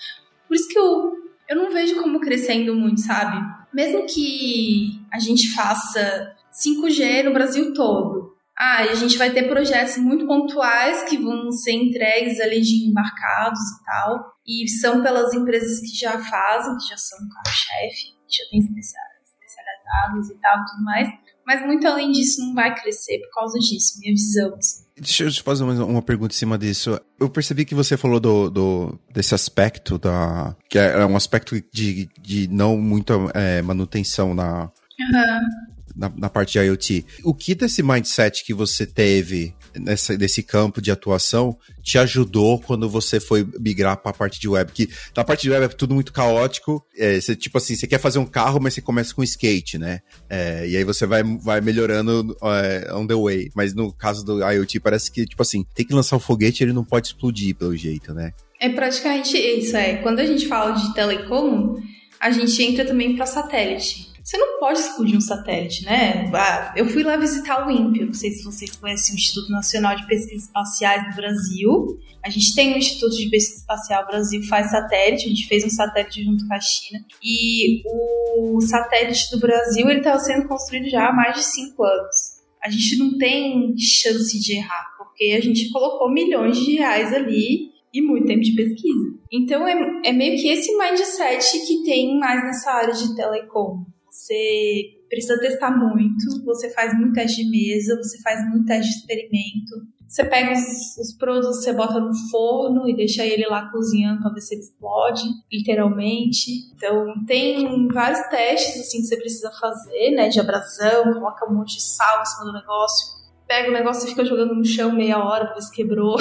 [SPEAKER 4] Por isso que eu não vejo como crescendo muito, sabe? Mesmo que a gente faça 5G no Brasil todo, a gente vai ter projetos muito pontuais que vão ser entregues ali de embarcados e tal, e são pelas empresas que já fazem, que já são carro-chefe, que já tem especializados e tal, tudo mais, mas muito além disso não vai crescer por causa disso, minha visão.
[SPEAKER 3] Deixa eu te fazer uma pergunta em cima disso. Eu percebi que você falou desse aspecto, que é um aspecto de não muita manutenção na parte de IoT. O que desse mindset que você teve desse campo de atuação te ajudou quando você foi migrar para a parte de web? Que na parte de web é tudo muito caótico. Você quer fazer um carro, mas você começa com skate, né? E aí você vai melhorando on the way. Mas no caso do IoT, parece que, tem que lançar um foguete e ele não pode explodir, pelo jeito, né?
[SPEAKER 4] É praticamente isso, Quando a gente fala de telecom, a gente entra também para satélite. Você não pode explodir um satélite, né? Eu fui lá visitar o INPE, não sei se vocês conhecem o Instituto Nacional de Pesquisas Espaciais do Brasil. A gente tem o Instituto de Pesquisa Espacial Brasil, faz satélite, a gente fez um satélite junto com a China. E o satélite do Brasil, ele está sendo construído já há mais de 5 anos. A gente não tem chance de errar, porque a gente colocou milhões de reais ali e muito tempo de pesquisa. Então é meio que esse mindset que tem mais nessa área de telecom. Você precisa testar muito, você faz muito teste de mesa, você faz muito teste de experimento. Você pega os produtos, você bota no forno e deixa ele lá cozinhando para ver se ele explode, literalmente. Então, tem vários testes assim, que você precisa fazer, né, de abrasão, coloca um monte de sal em cima do negócio, pega o negócio e fica jogando no chão meia hora para ver se quebrou.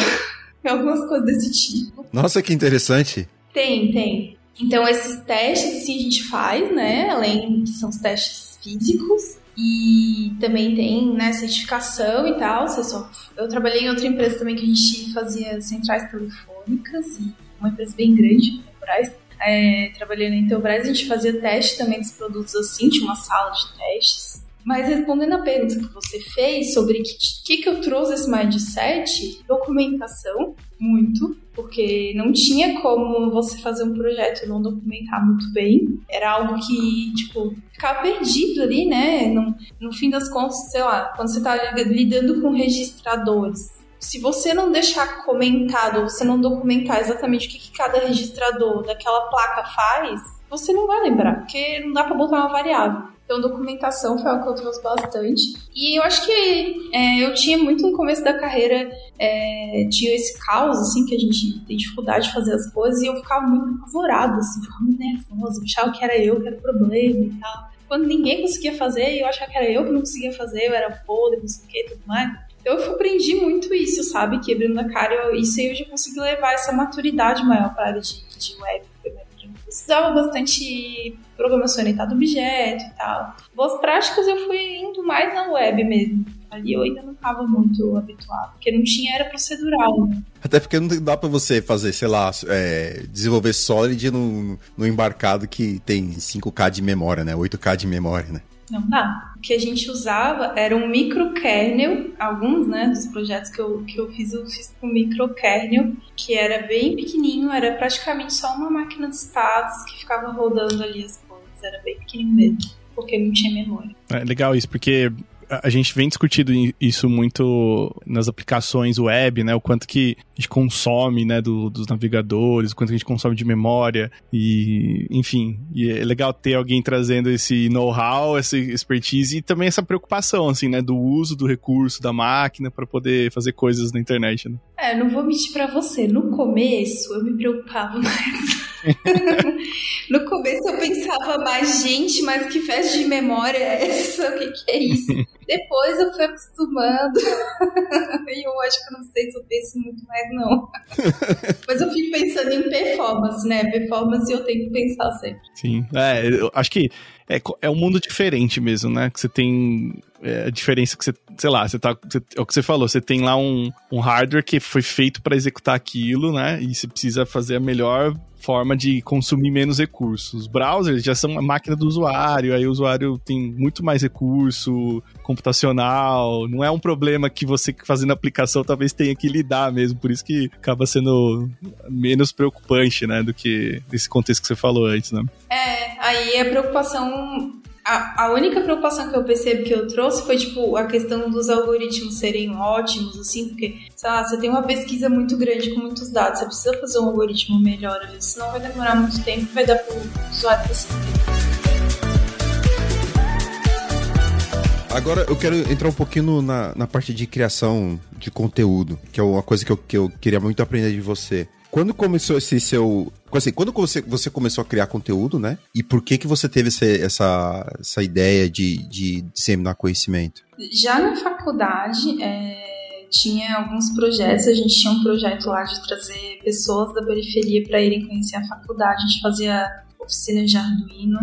[SPEAKER 4] Algumas coisas desse tipo.
[SPEAKER 3] Nossa, que interessante.
[SPEAKER 4] Tem. Então, esses testes, assim, a gente faz, né? Além que são os testes físicos. E também tem, né, certificação e tal. Eu trabalhei em outra empresa também que a gente fazia centrais telefônicas. E uma empresa bem grande, Intelbras. Trabalhei na Intelbras, a gente fazia teste também dos produtos assim. Tinha uma sala de testes. Mas respondendo a pergunta que você fez sobre o que eu trouxe esse mindset, documentação, muito, porque não tinha como você fazer um projeto e não documentar muito bem. Era algo que, ficava perdido ali, né? No fim das contas, sei lá, quando você tá lidando com registradores, se você não deixar comentado, ou você não documentar exatamente o que cada registrador daquela placa faz, você não vai lembrar, porque não dá pra botar uma variável. Então, documentação foi algo que eu trouxe bastante. E eu acho que eu tinha muito no começo da carreira, tinha esse caos, assim, que a gente tem dificuldade de fazer as coisas, e eu ficava muito apavorada, assim, ficava muito nervosa, eu achava que era eu que era o problema e tal. Quando ninguém conseguia fazer, eu achava que era eu que não conseguia fazer, eu era podre, não sei o que, tudo mais. Então, eu aprendi muito isso, sabe, quebrando a cara, isso aí eu já consegui levar essa maturidade maior para a área de web. Eu estudava bastante programação orientada a objeto e tal. Boas práticas eu fui indo mais na web mesmo. Ali eu ainda não estava muito habituado, porque não tinha, era procedural, né?
[SPEAKER 3] Até porque não dá pra você fazer, sei lá, desenvolver Solid no embarcado que tem 5K de memória, né? 8K de memória, né?
[SPEAKER 4] Não dá. O que a gente usava era um microkernel, alguns, né, dos projetos que eu fiz com microkernel, que era bem pequenininho, era praticamente só uma máquina de status que ficava rodando ali as coisas, era bem pequenininho mesmo, porque não tinha memória.
[SPEAKER 2] É legal isso, porque a gente vem discutindo isso muito nas aplicações web, né? O quanto que a gente consome, né, dos navegadores, o quanto que a gente consome de memória e, enfim, e é legal ter alguém trazendo esse know-how, essa expertise e também essa preocupação, assim, né, do uso do recurso da máquina para poder fazer coisas na internet, né?
[SPEAKER 4] Não vou mentir pra você, no começo eu me preocupava mais. No começo eu pensava mais, gente, mas que festa de memória é essa? O que é isso? Depois eu fui acostumando. E eu acho que eu não sei se eu penso muito mais, não. Mas eu fico pensando em performance, né? Performance eu tenho que pensar sempre.
[SPEAKER 2] Sim, eu acho que É um mundo diferente mesmo, né? Que você tem... a diferença que você, sei lá, é o que você falou, você tem lá um hardware que foi feito para executar aquilo, né? E você precisa fazer a melhor forma de consumir menos recursos. Os browsers já são a máquina do usuário, aí o usuário tem muito mais recurso computacional, não é um problema que você fazendo a aplicação talvez tenha que lidar mesmo, por isso que acaba sendo menos preocupante, né, do que nesse contexto que você falou antes, né?
[SPEAKER 4] Aí a preocupação... A única preocupação que eu percebo que eu trouxe foi, tipo, a questão dos algoritmos serem ótimos, assim, porque, sei lá, você tem uma pesquisa muito grande com muitos dados, você precisa fazer um algoritmo melhor ali, senão vai demorar muito tempo e vai dar pro usuário perceber.
[SPEAKER 3] Agora eu quero entrar um pouquinho na parte de criação de conteúdo, que é uma coisa que eu queria muito aprender de você. Quando começou esse seu... Assim, quando você começou a criar conteúdo, né? E por que você teve essa ideia de disseminar conhecimento?
[SPEAKER 4] Já na faculdade, tinha alguns projetos. A gente tinha um projeto lá de trazer pessoas da periferia para irem conhecer a faculdade. A gente fazia oficinas de Arduino.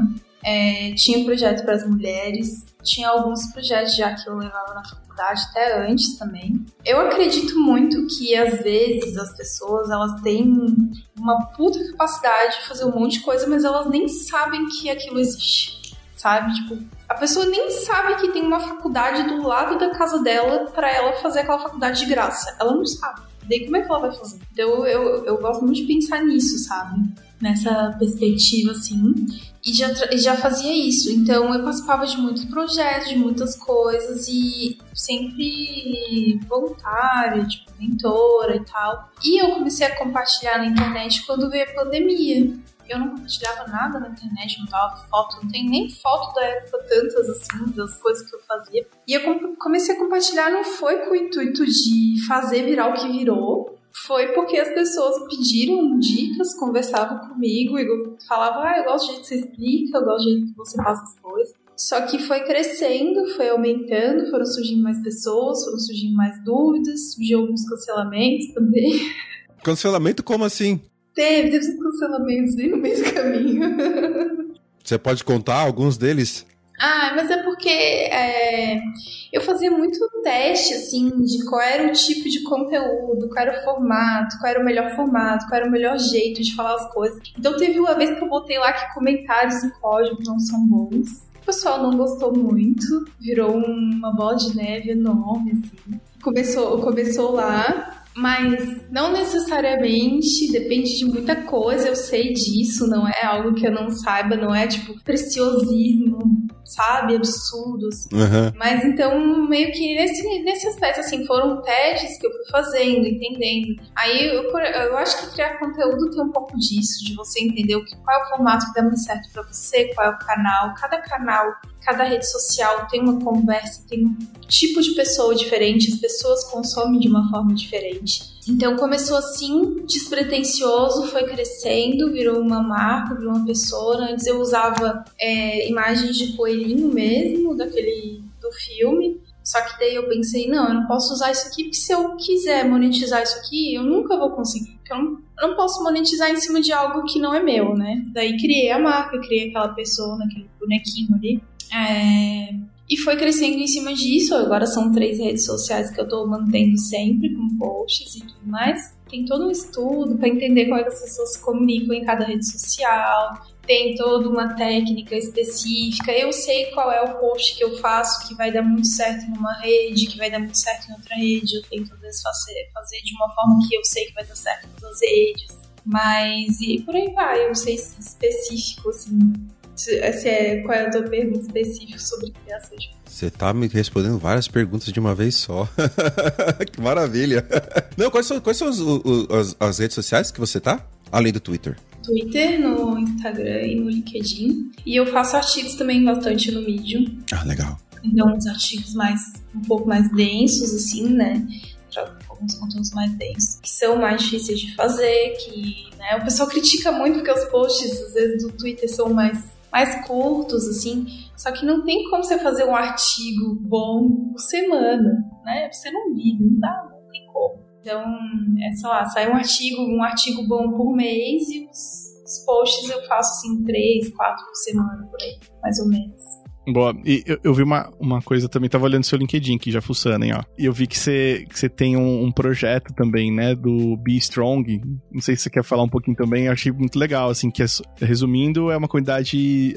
[SPEAKER 4] Tinha um projeto para as mulheres. Tinha alguns projetos já que eu levava na faculdade, até antes também. Eu acredito muito que, às vezes, as pessoas, elas têm uma puta capacidade de fazer um monte de coisa, mas elas nem sabem que aquilo existe, sabe? Tipo, a pessoa nem sabe que tem uma faculdade do lado da casa dela pra ela fazer aquela faculdade de graça. Ela não sabe. Daí como é que ela vai fazer? Então eu gosto muito de pensar nisso, sabe? Nessa perspectiva, assim. E já fazia isso. Então eu participava de muitos projetos, de muitas coisas, e sempre voluntária, tipo, mentora e tal. E eu comecei a compartilhar na internet quando veio a pandemia. Eu não compartilhava nada na internet, não dava foto, não tem nem foto da época, tantas assim, das coisas que eu fazia. E eu comecei a compartilhar, não foi com o intuito de fazer virar o que virou, foi porque as pessoas pediram dicas, conversavam comigo e falavam, eu gosto do jeito que você explica, eu gosto do jeito que você faz as coisas. Só que foi crescendo, foi aumentando, foram surgindo mais pessoas, foram surgindo mais dúvidas, surgiu alguns cancelamentos também.
[SPEAKER 3] Cancelamento como assim?
[SPEAKER 4] Teve uns cancelamentos no meio do caminho.
[SPEAKER 3] Você pode contar alguns deles?
[SPEAKER 4] Mas é porque eu fazia muito teste, assim, de qual era o tipo de conteúdo, qual era o formato, qual era o melhor formato, qual era o melhor jeito de falar as coisas. Então teve uma vez que eu botei lá que comentários em código não são bons. O pessoal não gostou muito, virou uma bola de neve enorme, assim. Começou lá... Mas não necessariamente, depende de muita coisa, eu sei disso, não é algo que eu não saiba, não é tipo preciosismo, sabe, absurdos.
[SPEAKER 3] Uhum.
[SPEAKER 4] Mas então, meio que nesse aspecto, assim, foram testes que eu fui fazendo, entendendo. Aí eu acho que criar conteúdo tem um pouco disso, de você entender qual é o formato que dá muito certo pra você, qual é o canal, cada rede social tem uma conversa, tem um tipo de pessoa diferente, as pessoas consomem de uma forma diferente. Então começou assim, despretensioso, foi crescendo, virou uma marca, virou uma pessoa. Antes eu usava imagens de coelhinho mesmo, do filme. Só que daí eu pensei, não, eu não posso usar isso aqui, porque se eu quiser monetizar isso aqui, eu nunca vou conseguir. Porque eu não posso monetizar em cima de algo que não é meu, né? Daí criei a marca, criei aquela pessoa, aquele bonequinho ali. E foi crescendo em cima disso. Agora são 3 redes sociais que eu tô mantendo sempre, com posts e tudo mais. Tem todo um estudo para entender como é que as pessoas se comunicam em cada rede social. Tem toda uma técnica específica. Eu sei qual é o post que eu faço que vai dar muito certo numa rede, que vai dar muito certo em outra rede. Eu tento, às vezes, fazer de uma forma que eu sei que vai dar certo nas duas redes. Mas, e por aí vai. Eu não sei se específico, assim... qual é a tua pergunta específica sobre criação de...
[SPEAKER 3] Você tá me respondendo várias perguntas de uma vez só. Que maravilha. Não, quais são as redes sociais que você tá? Além do Twitter.
[SPEAKER 4] Twitter, no Instagram e no LinkedIn. E eu faço artigos também bastante no Medium.
[SPEAKER 3] Legal.
[SPEAKER 4] Então, uns artigos um pouco mais densos, assim, né? Alguns conteúdos mais densos, que são mais difíceis de fazer, que, né, o pessoal critica muito porque os posts, às vezes, do Twitter são mais curtos, assim, só que não tem como você fazer um artigo bom por semana, né? Você não vive, não tem como. Então, sei lá, sai um artigo bom por mês e os posts eu faço assim 3, 4 por semana, por aí, mais ou menos.
[SPEAKER 2] Boa, e eu vi uma coisa também, tava olhando seu LinkedIn aqui, já fuçando, hein, ó. E eu vi que você tem um projeto também, né, do Be Strong. Não sei se você quer falar um pouquinho também, eu achei muito legal, assim, que resumindo, é uma comunidade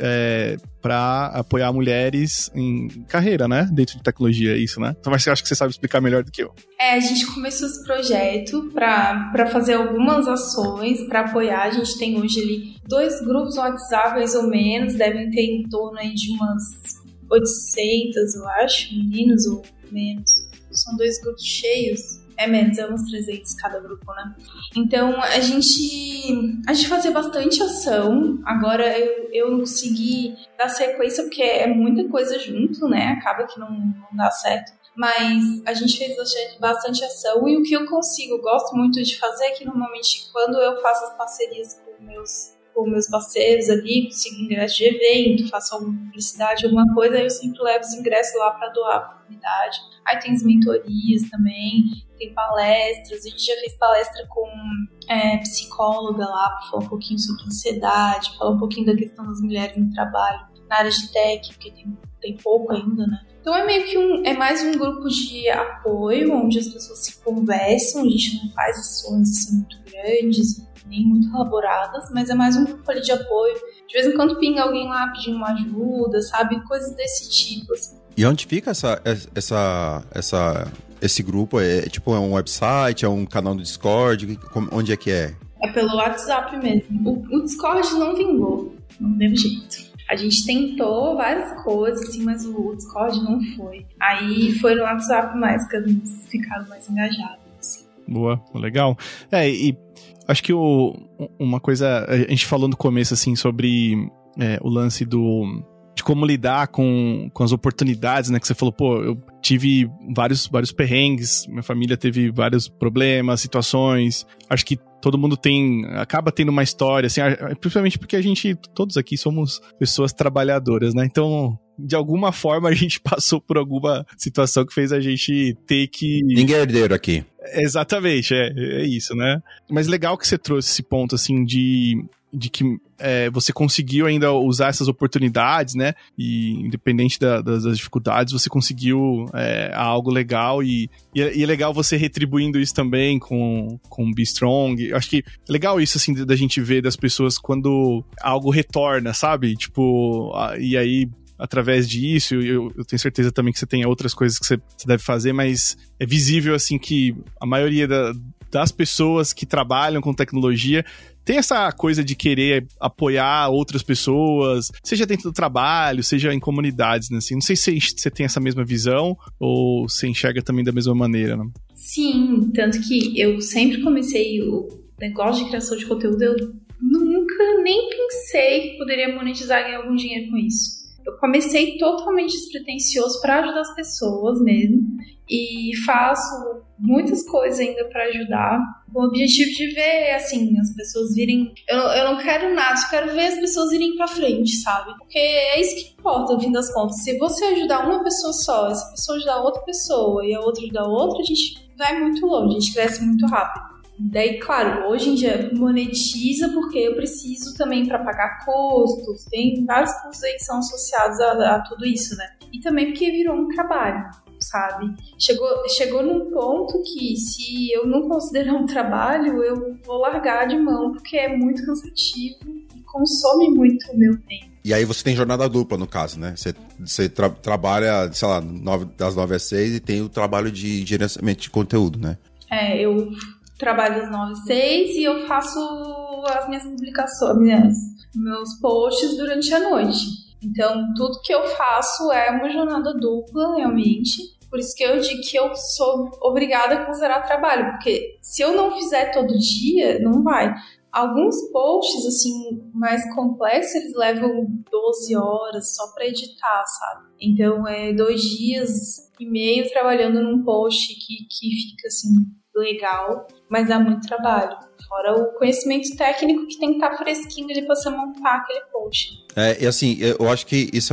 [SPEAKER 2] pra apoiar mulheres em carreira, né, dentro de tecnologia, é isso, né? Então, mas eu acho que você sabe explicar melhor do que eu.
[SPEAKER 4] A gente começou esse projeto pra fazer algumas ações, pra apoiar. A gente tem hoje ali 2 grupos no WhatsApp, mais ou menos, devem ter em torno aí de umas 800, eu acho, meninos ou menos. São 2 grupos cheios. É menos, é uns 300 cada grupo, né? Então, a gente fazia bastante ação. Agora, eu não consegui dar sequência, porque é muita coisa junto, né? Acaba que não dá certo. Mas a gente fez bastante ação. E o que eu gosto muito de fazer é que, normalmente, quando eu faço as parcerias com meus parceiros ali, consigo ingresso de evento, faço alguma publicidade, alguma coisa, eu sempre levo os ingressos lá para doar para a comunidade. Aí tem as mentorias também, tem palestras, a gente já fez palestra com psicóloga lá, para falar um pouquinho sobre ansiedade, falar um pouquinho da questão das mulheres no trabalho, na área de tech, porque tem pouco ainda, né? Então é meio que é mais um grupo de apoio, onde as pessoas se conversam, a gente não faz ações assim muito grandes, nem muito elaboradas, mas é mais um grupo ali de apoio. De vez em quando pinga alguém lá pedindo uma ajuda, sabe? Coisas desse tipo, assim.
[SPEAKER 3] E onde fica esse grupo? É tipo um website, é um canal do Discord? Onde é que é?
[SPEAKER 4] É pelo WhatsApp mesmo. O Discord não vingou, não teve jeito. A gente tentou várias coisas, assim, mas o Discord não foi. Aí foi no WhatsApp mais que as meninas ficaram mais engajadas, assim.
[SPEAKER 2] Boa, legal. E acho que uma coisa, a gente falou no começo, assim, sobre o lance de como lidar com as oportunidades, né? Que você falou, eu tive vários perrengues, minha família teve vários problemas, situações. Acho que todo mundo acaba tendo uma história, assim, principalmente porque todos aqui somos pessoas trabalhadoras, né? Então, de alguma forma, a gente passou por alguma situação que fez a gente ter que...
[SPEAKER 3] Ninguém é herdeiro aqui.
[SPEAKER 2] Exatamente, é isso, né? Mas legal que você trouxe esse ponto, assim, de que você conseguiu ainda usar essas oportunidades, né? E independente das dificuldades, você conseguiu algo legal e é legal você retribuindo isso também com Be Strong. Eu acho que é legal isso, assim, da gente ver das pessoas quando algo retorna, sabe? Tipo, e aí... Através disso, eu tenho certeza também que você tem outras coisas que você deve fazer, mas é visível, assim, que a maioria das pessoas que trabalham com tecnologia tem essa coisa de querer apoiar outras pessoas, seja dentro do trabalho, seja em comunidades, né? Assim, não sei se você tem essa mesma visão ou você enxerga também da mesma maneira, né?
[SPEAKER 4] Sim, tanto que eu sempre comecei o negócio de criação de conteúdo, eu nunca nem pensei que poderia monetizar e ganhar algum dinheiro com isso. Eu comecei totalmente despretensioso para ajudar as pessoas mesmo e faço muitas coisas ainda para ajudar, com o objetivo de ver, assim, as pessoas virem... Eu não quero nada, só quero ver as pessoas irem para frente, sabe? Porque é isso que importa, no fim das contas. Se você ajudar uma pessoa só, essa pessoa ajudar outra pessoa e a outra ajudar outra, a gente vai muito longe, a gente cresce muito rápido. Daí, claro, hoje em dia monetiza porque eu preciso também para pagar custos, tem vários custos aí que são associados a tudo isso, né? E também porque virou um trabalho, sabe? Chegou num ponto que se eu não considerar um trabalho, eu vou largar de mão porque é muito cansativo e consome muito o meu tempo.
[SPEAKER 3] E aí você tem jornada dupla, no caso, né? Você trabalha, sei lá, das 9 às 6 e tem o trabalho de gerenciamento de conteúdo, né?
[SPEAKER 4] Eu trabalho das 9 às 6 e eu faço as minhas publicações, meus posts durante a noite. Então, tudo que eu faço é uma jornada dupla, realmente. Por isso que eu digo que eu sou obrigada a considerar trabalho, porque se eu não fizer todo dia, não vai. Alguns posts, assim, mais complexos, eles levam 12 horas só para editar, sabe? Então, é 2 dias e meio trabalhando num post que fica, assim, legal, mas dá muito trabalho. Fora o conhecimento técnico que tem que estar fresquinho ali pra você montar aquele post.
[SPEAKER 3] E assim, eu acho que isso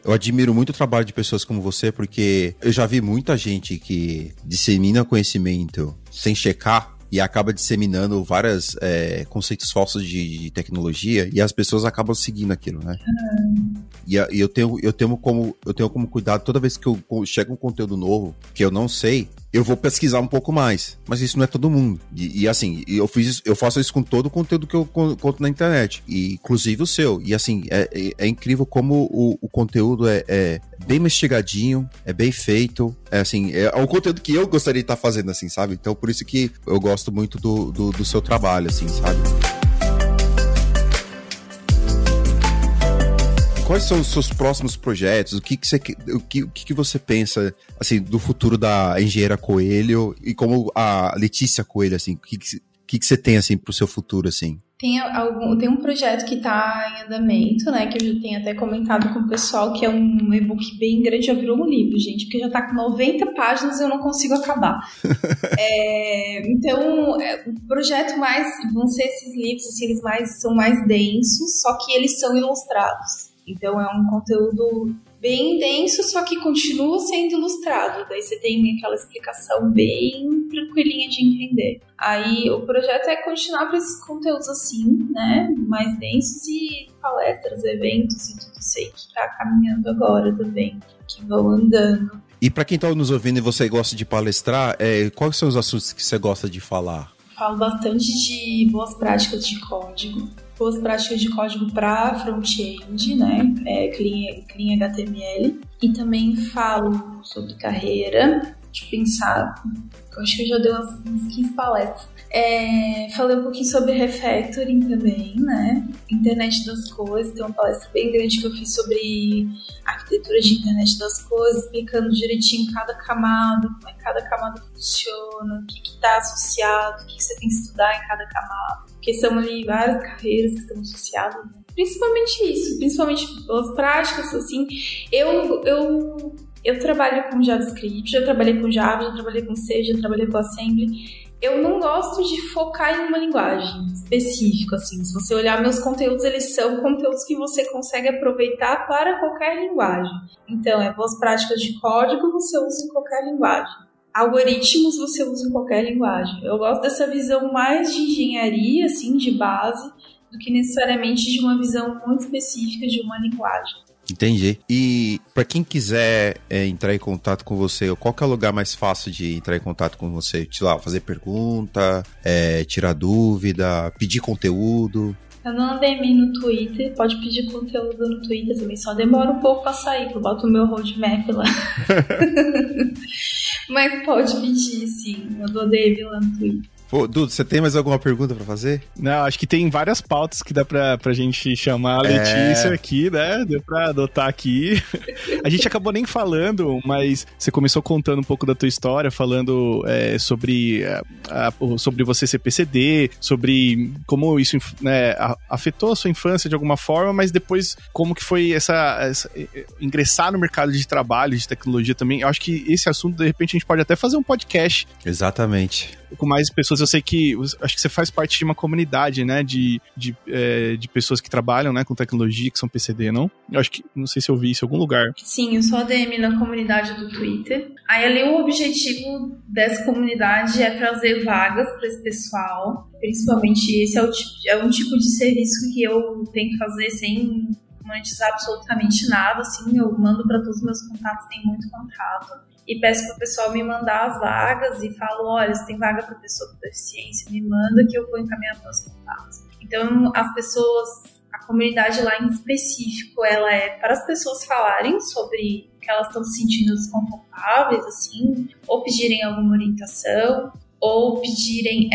[SPEAKER 3] eu admiro muito o trabalho de pessoas como você, porque eu já vi muita gente que dissemina conhecimento sem checar e acaba disseminando vários conceitos falsos de tecnologia e as pessoas acabam seguindo aquilo, né? E eu tenho como cuidado toda vez que chega um conteúdo novo que eu não sei, eu vou pesquisar um pouco mais. Mas isso não é todo mundo. E assim, eu faço isso com todo o conteúdo que eu conto na internet. E, inclusive o seu. E assim, é incrível como o conteúdo é bem mastigadinho, é bem feito. É assim, é um conteúdo que eu gostaria de estar fazendo, assim, sabe? Então, por isso que eu gosto muito do seu trabalho, assim, sabe? Quais são os seus próximos projetos? O que você pensa, assim, do futuro da Engenheira Coelho e como a Letícia Coelho, assim, o que você tem, assim, pro seu futuro, assim?
[SPEAKER 4] Tem um projeto que tá em andamento, né, que eu já tenho até comentado com o pessoal, que é um e-book bem grande, já virou um livro, gente, porque já tá com 90 páginas e eu não consigo acabar. Então, o projeto vão ser esses livros, assim, eles são mais densos, só que eles são ilustrados. Então é um conteúdo bem denso, só que continua sendo ilustrado. Daí você tem aquela explicação bem tranquilinha de entender. Aí o projeto é continuar para esses conteúdos assim, né? Mais densos e palestras, eventos e tudo isso aí que tá caminhando agora também, que vão andando.
[SPEAKER 3] E para quem tá nos ouvindo e você gosta de palestrar, quais são os assuntos que você gosta de falar?
[SPEAKER 4] Falo bastante de boas práticas de código. Boas práticas de código para front-end, né? Clean HTML. E também falo sobre carreira. Deixa eu pensar. Eu acho que eu já dei umas 15 palestras. Falei um pouquinho sobre refactoring também, né? Internet das coisas. Tem uma palestra bem grande que eu fiz sobre arquitetura de internet das coisas, explicando direitinho cada camada, como é que cada camada funciona, o que está associado, o que você tem que estudar em cada camada. Porque são ali várias carreiras que estão associadas, né? Principalmente isso, principalmente as práticas, assim. Eu trabalho com JavaScript, já trabalhei com Java, já trabalhei com C, já trabalhei com Assembly. Eu não gosto de focar em uma linguagem específica, assim. Se você olhar meus conteúdos, eles são conteúdos que você consegue aproveitar para qualquer linguagem. Então, boas práticas de código você usa em qualquer linguagem. Algoritmos você usa em qualquer linguagem. Eu gosto dessa visão mais de engenharia, assim, de base, do que necessariamente de uma visão muito específica de uma linguagem.
[SPEAKER 3] Entendi. E para quem quiser entrar em contato com você, qual que é o lugar mais fácil de entrar em contato com você? Sei lá, fazer pergunta, tirar dúvida, pedir conteúdo?
[SPEAKER 4] Eu não DM no Twitter, pode pedir conteúdo no Twitter também, só demora um pouco pra sair, que eu boto o meu roadmap lá. Mas pode pedir, sim, eu dou DM lá no Twitter.
[SPEAKER 3] Pô, Dudu, você tem mais alguma pergunta pra fazer?
[SPEAKER 2] Não, acho que tem várias pautas que dá pra gente chamar a Letícia aqui, né? Deu pra adotar aqui. A gente acabou nem falando, mas você começou contando um pouco da tua história, falando sobre você ser PCD, sobre como isso, né, afetou a sua infância de alguma forma, mas depois como que foi essa ingressar no mercado de trabalho, de tecnologia também. Eu acho que esse assunto, de repente, a gente pode até fazer um podcast.
[SPEAKER 3] Exatamente.
[SPEAKER 2] Com mais pessoas, eu sei que acho que você faz parte de uma comunidade, né, de pessoas que trabalham, né, com tecnologia, que são PCD, não? Eu acho que, não sei se eu vi isso em algum lugar.
[SPEAKER 4] Sim, eu sou ADM na comunidade do Twitter. Aí ali o objetivo dessa comunidade é trazer vagas para esse pessoal, principalmente esse é um tipo de serviço que eu tenho que fazer sem monetizar absolutamente nada, assim, eu mando para todos os meus contatos, tem muito contato. E peço para o pessoal me mandar as vagas e falo, olha, se tem vaga para pessoa com deficiência, me manda que eu vou encaminhar meus contatos. Então, as pessoas, a comunidade lá em específico, ela é para as pessoas falarem sobre o que elas estão se sentindo desconfortáveis, assim, ou pedirem alguma orientação, ou pedirem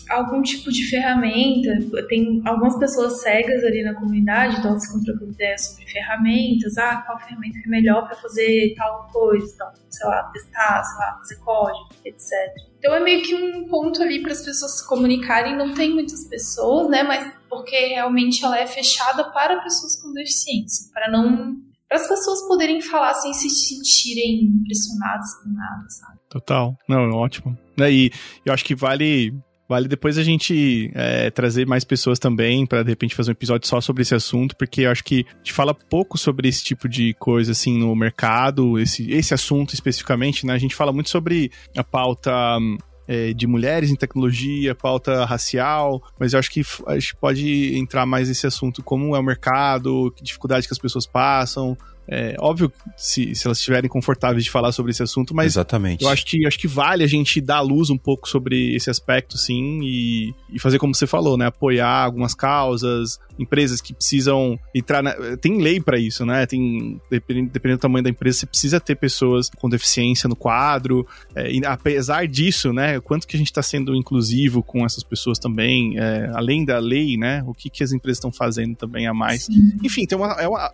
[SPEAKER 4] algum tipo de ferramenta. Tem algumas pessoas cegas ali na comunidade, então elas ficam trocando ideias sobre ferramentas, qual ferramenta é melhor para fazer tal coisa, então, sei lá, testar, sei lá, fazer código, etc. Então é meio que um ponto ali para as pessoas se comunicarem, não tem muitas pessoas, né, mas porque realmente ela é fechada para pessoas com deficiência, para as pessoas poderem falar sem se sentirem pressionadas por nada, sabe?
[SPEAKER 2] Total, não, ótimo. E eu acho que vale depois a gente trazer mais pessoas também para de repente fazer um episódio só sobre esse assunto, porque eu acho que a gente fala pouco sobre esse tipo de coisa assim no mercado, esse assunto especificamente, né? A gente fala muito sobre a pauta de mulheres em tecnologia, pauta racial, mas eu acho que a gente pode entrar mais nesse assunto, como é o mercado, que dificuldade que as pessoas passam. Óbvio, se elas estiverem confortáveis de falar sobre esse assunto, mas
[SPEAKER 3] exatamente.
[SPEAKER 2] Eu acho que vale a gente dar à luz um pouco sobre esse aspecto, sim, e fazer como você falou, né? Apoiar algumas causas, empresas que precisam entrar tem lei pra isso, né? Dependendo do tamanho da empresa, você precisa ter pessoas com deficiência no quadro, e apesar disso, né? Quanto que a gente tá sendo inclusivo com essas pessoas também, além da lei, né? O que as empresas estão fazendo também a mais. Sim. Enfim,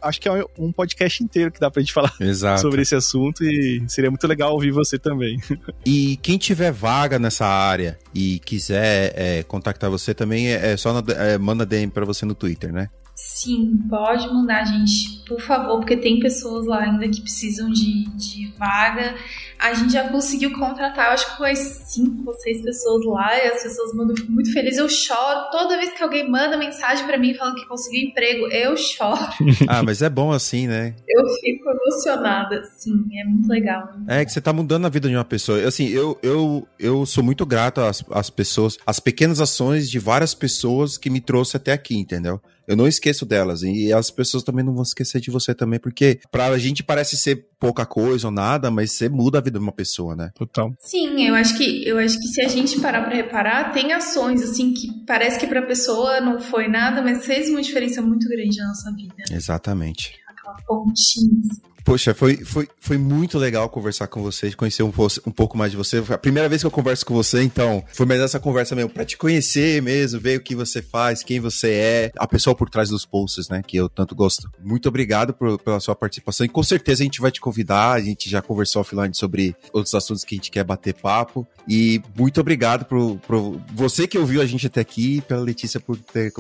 [SPEAKER 2] acho que é um podcast inteiro que dá pra gente falar sobre esse assunto, e seria muito legal ouvir você também.
[SPEAKER 3] E quem tiver vaga nessa área e quiser contactar você também, só manda DM pra você no Twitter, né?
[SPEAKER 4] Sim, pode mandar, gente, por favor, porque tem pessoas lá ainda que precisam de vaga. A gente já conseguiu contratar, eu acho que umas 5 ou 6 pessoas lá, e as pessoas mandam, eu fico muito feliz, eu choro. Toda vez que alguém manda mensagem pra mim falando que conseguiu emprego, eu choro.
[SPEAKER 3] Mas é bom assim, né?
[SPEAKER 4] Eu fico emocionada, sim, é muito legal.
[SPEAKER 3] É que você tá mudando a vida de uma pessoa. Assim, eu sou muito grato às pessoas, às pequenas ações de várias pessoas que me trouxe até aqui, entendeu? Eu não esqueço delas, e as pessoas também não vão esquecer de você também, porque pra gente parece ser pouca coisa ou nada, mas você muda a vida de uma pessoa, né?
[SPEAKER 2] Total.
[SPEAKER 4] Sim, eu acho que se a gente parar pra reparar, tem ações, assim, que parece que pra pessoa não foi nada, mas fez uma diferença muito grande na nossa vida.
[SPEAKER 3] Exatamente.
[SPEAKER 4] Aquela pontinha, assim.
[SPEAKER 3] Poxa, foi muito legal conversar com você, conhecer um pouco mais de você. Foi a primeira vez que eu converso com você, então foi mais essa conversa mesmo, pra te conhecer mesmo, ver o que você faz, quem você é, a pessoa por trás dos posts, né, que eu tanto gosto. Muito obrigado pela sua participação, e com certeza a gente vai te convidar, a gente já conversou offline sobre outros assuntos que a gente quer bater papo, e muito obrigado por você que ouviu a gente até aqui, e pela Letícia por ter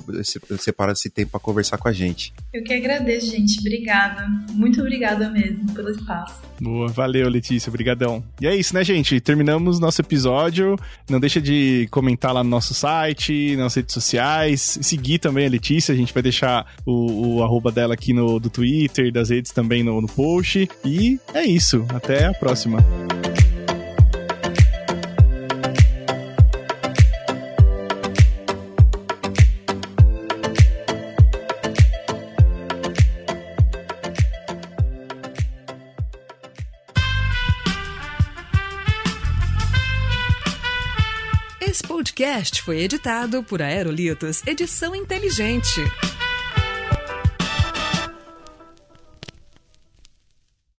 [SPEAKER 3] separado esse tempo pra conversar com a gente.
[SPEAKER 4] Eu que agradeço, gente, obrigada, muito obrigada mesmo pelo espaço.
[SPEAKER 2] Boa, valeu, Letícia, brigadão. E é isso, né, gente? Terminamos nosso episódio. Não deixa de comentar lá no nosso site, nas redes sociais, seguir também a Letícia, a gente vai deixar o arroba dela aqui do Twitter, das redes também no post. E é isso, até a próxima.
[SPEAKER 5] Esse podcast foi editado por Aerolitos Edição Inteligente.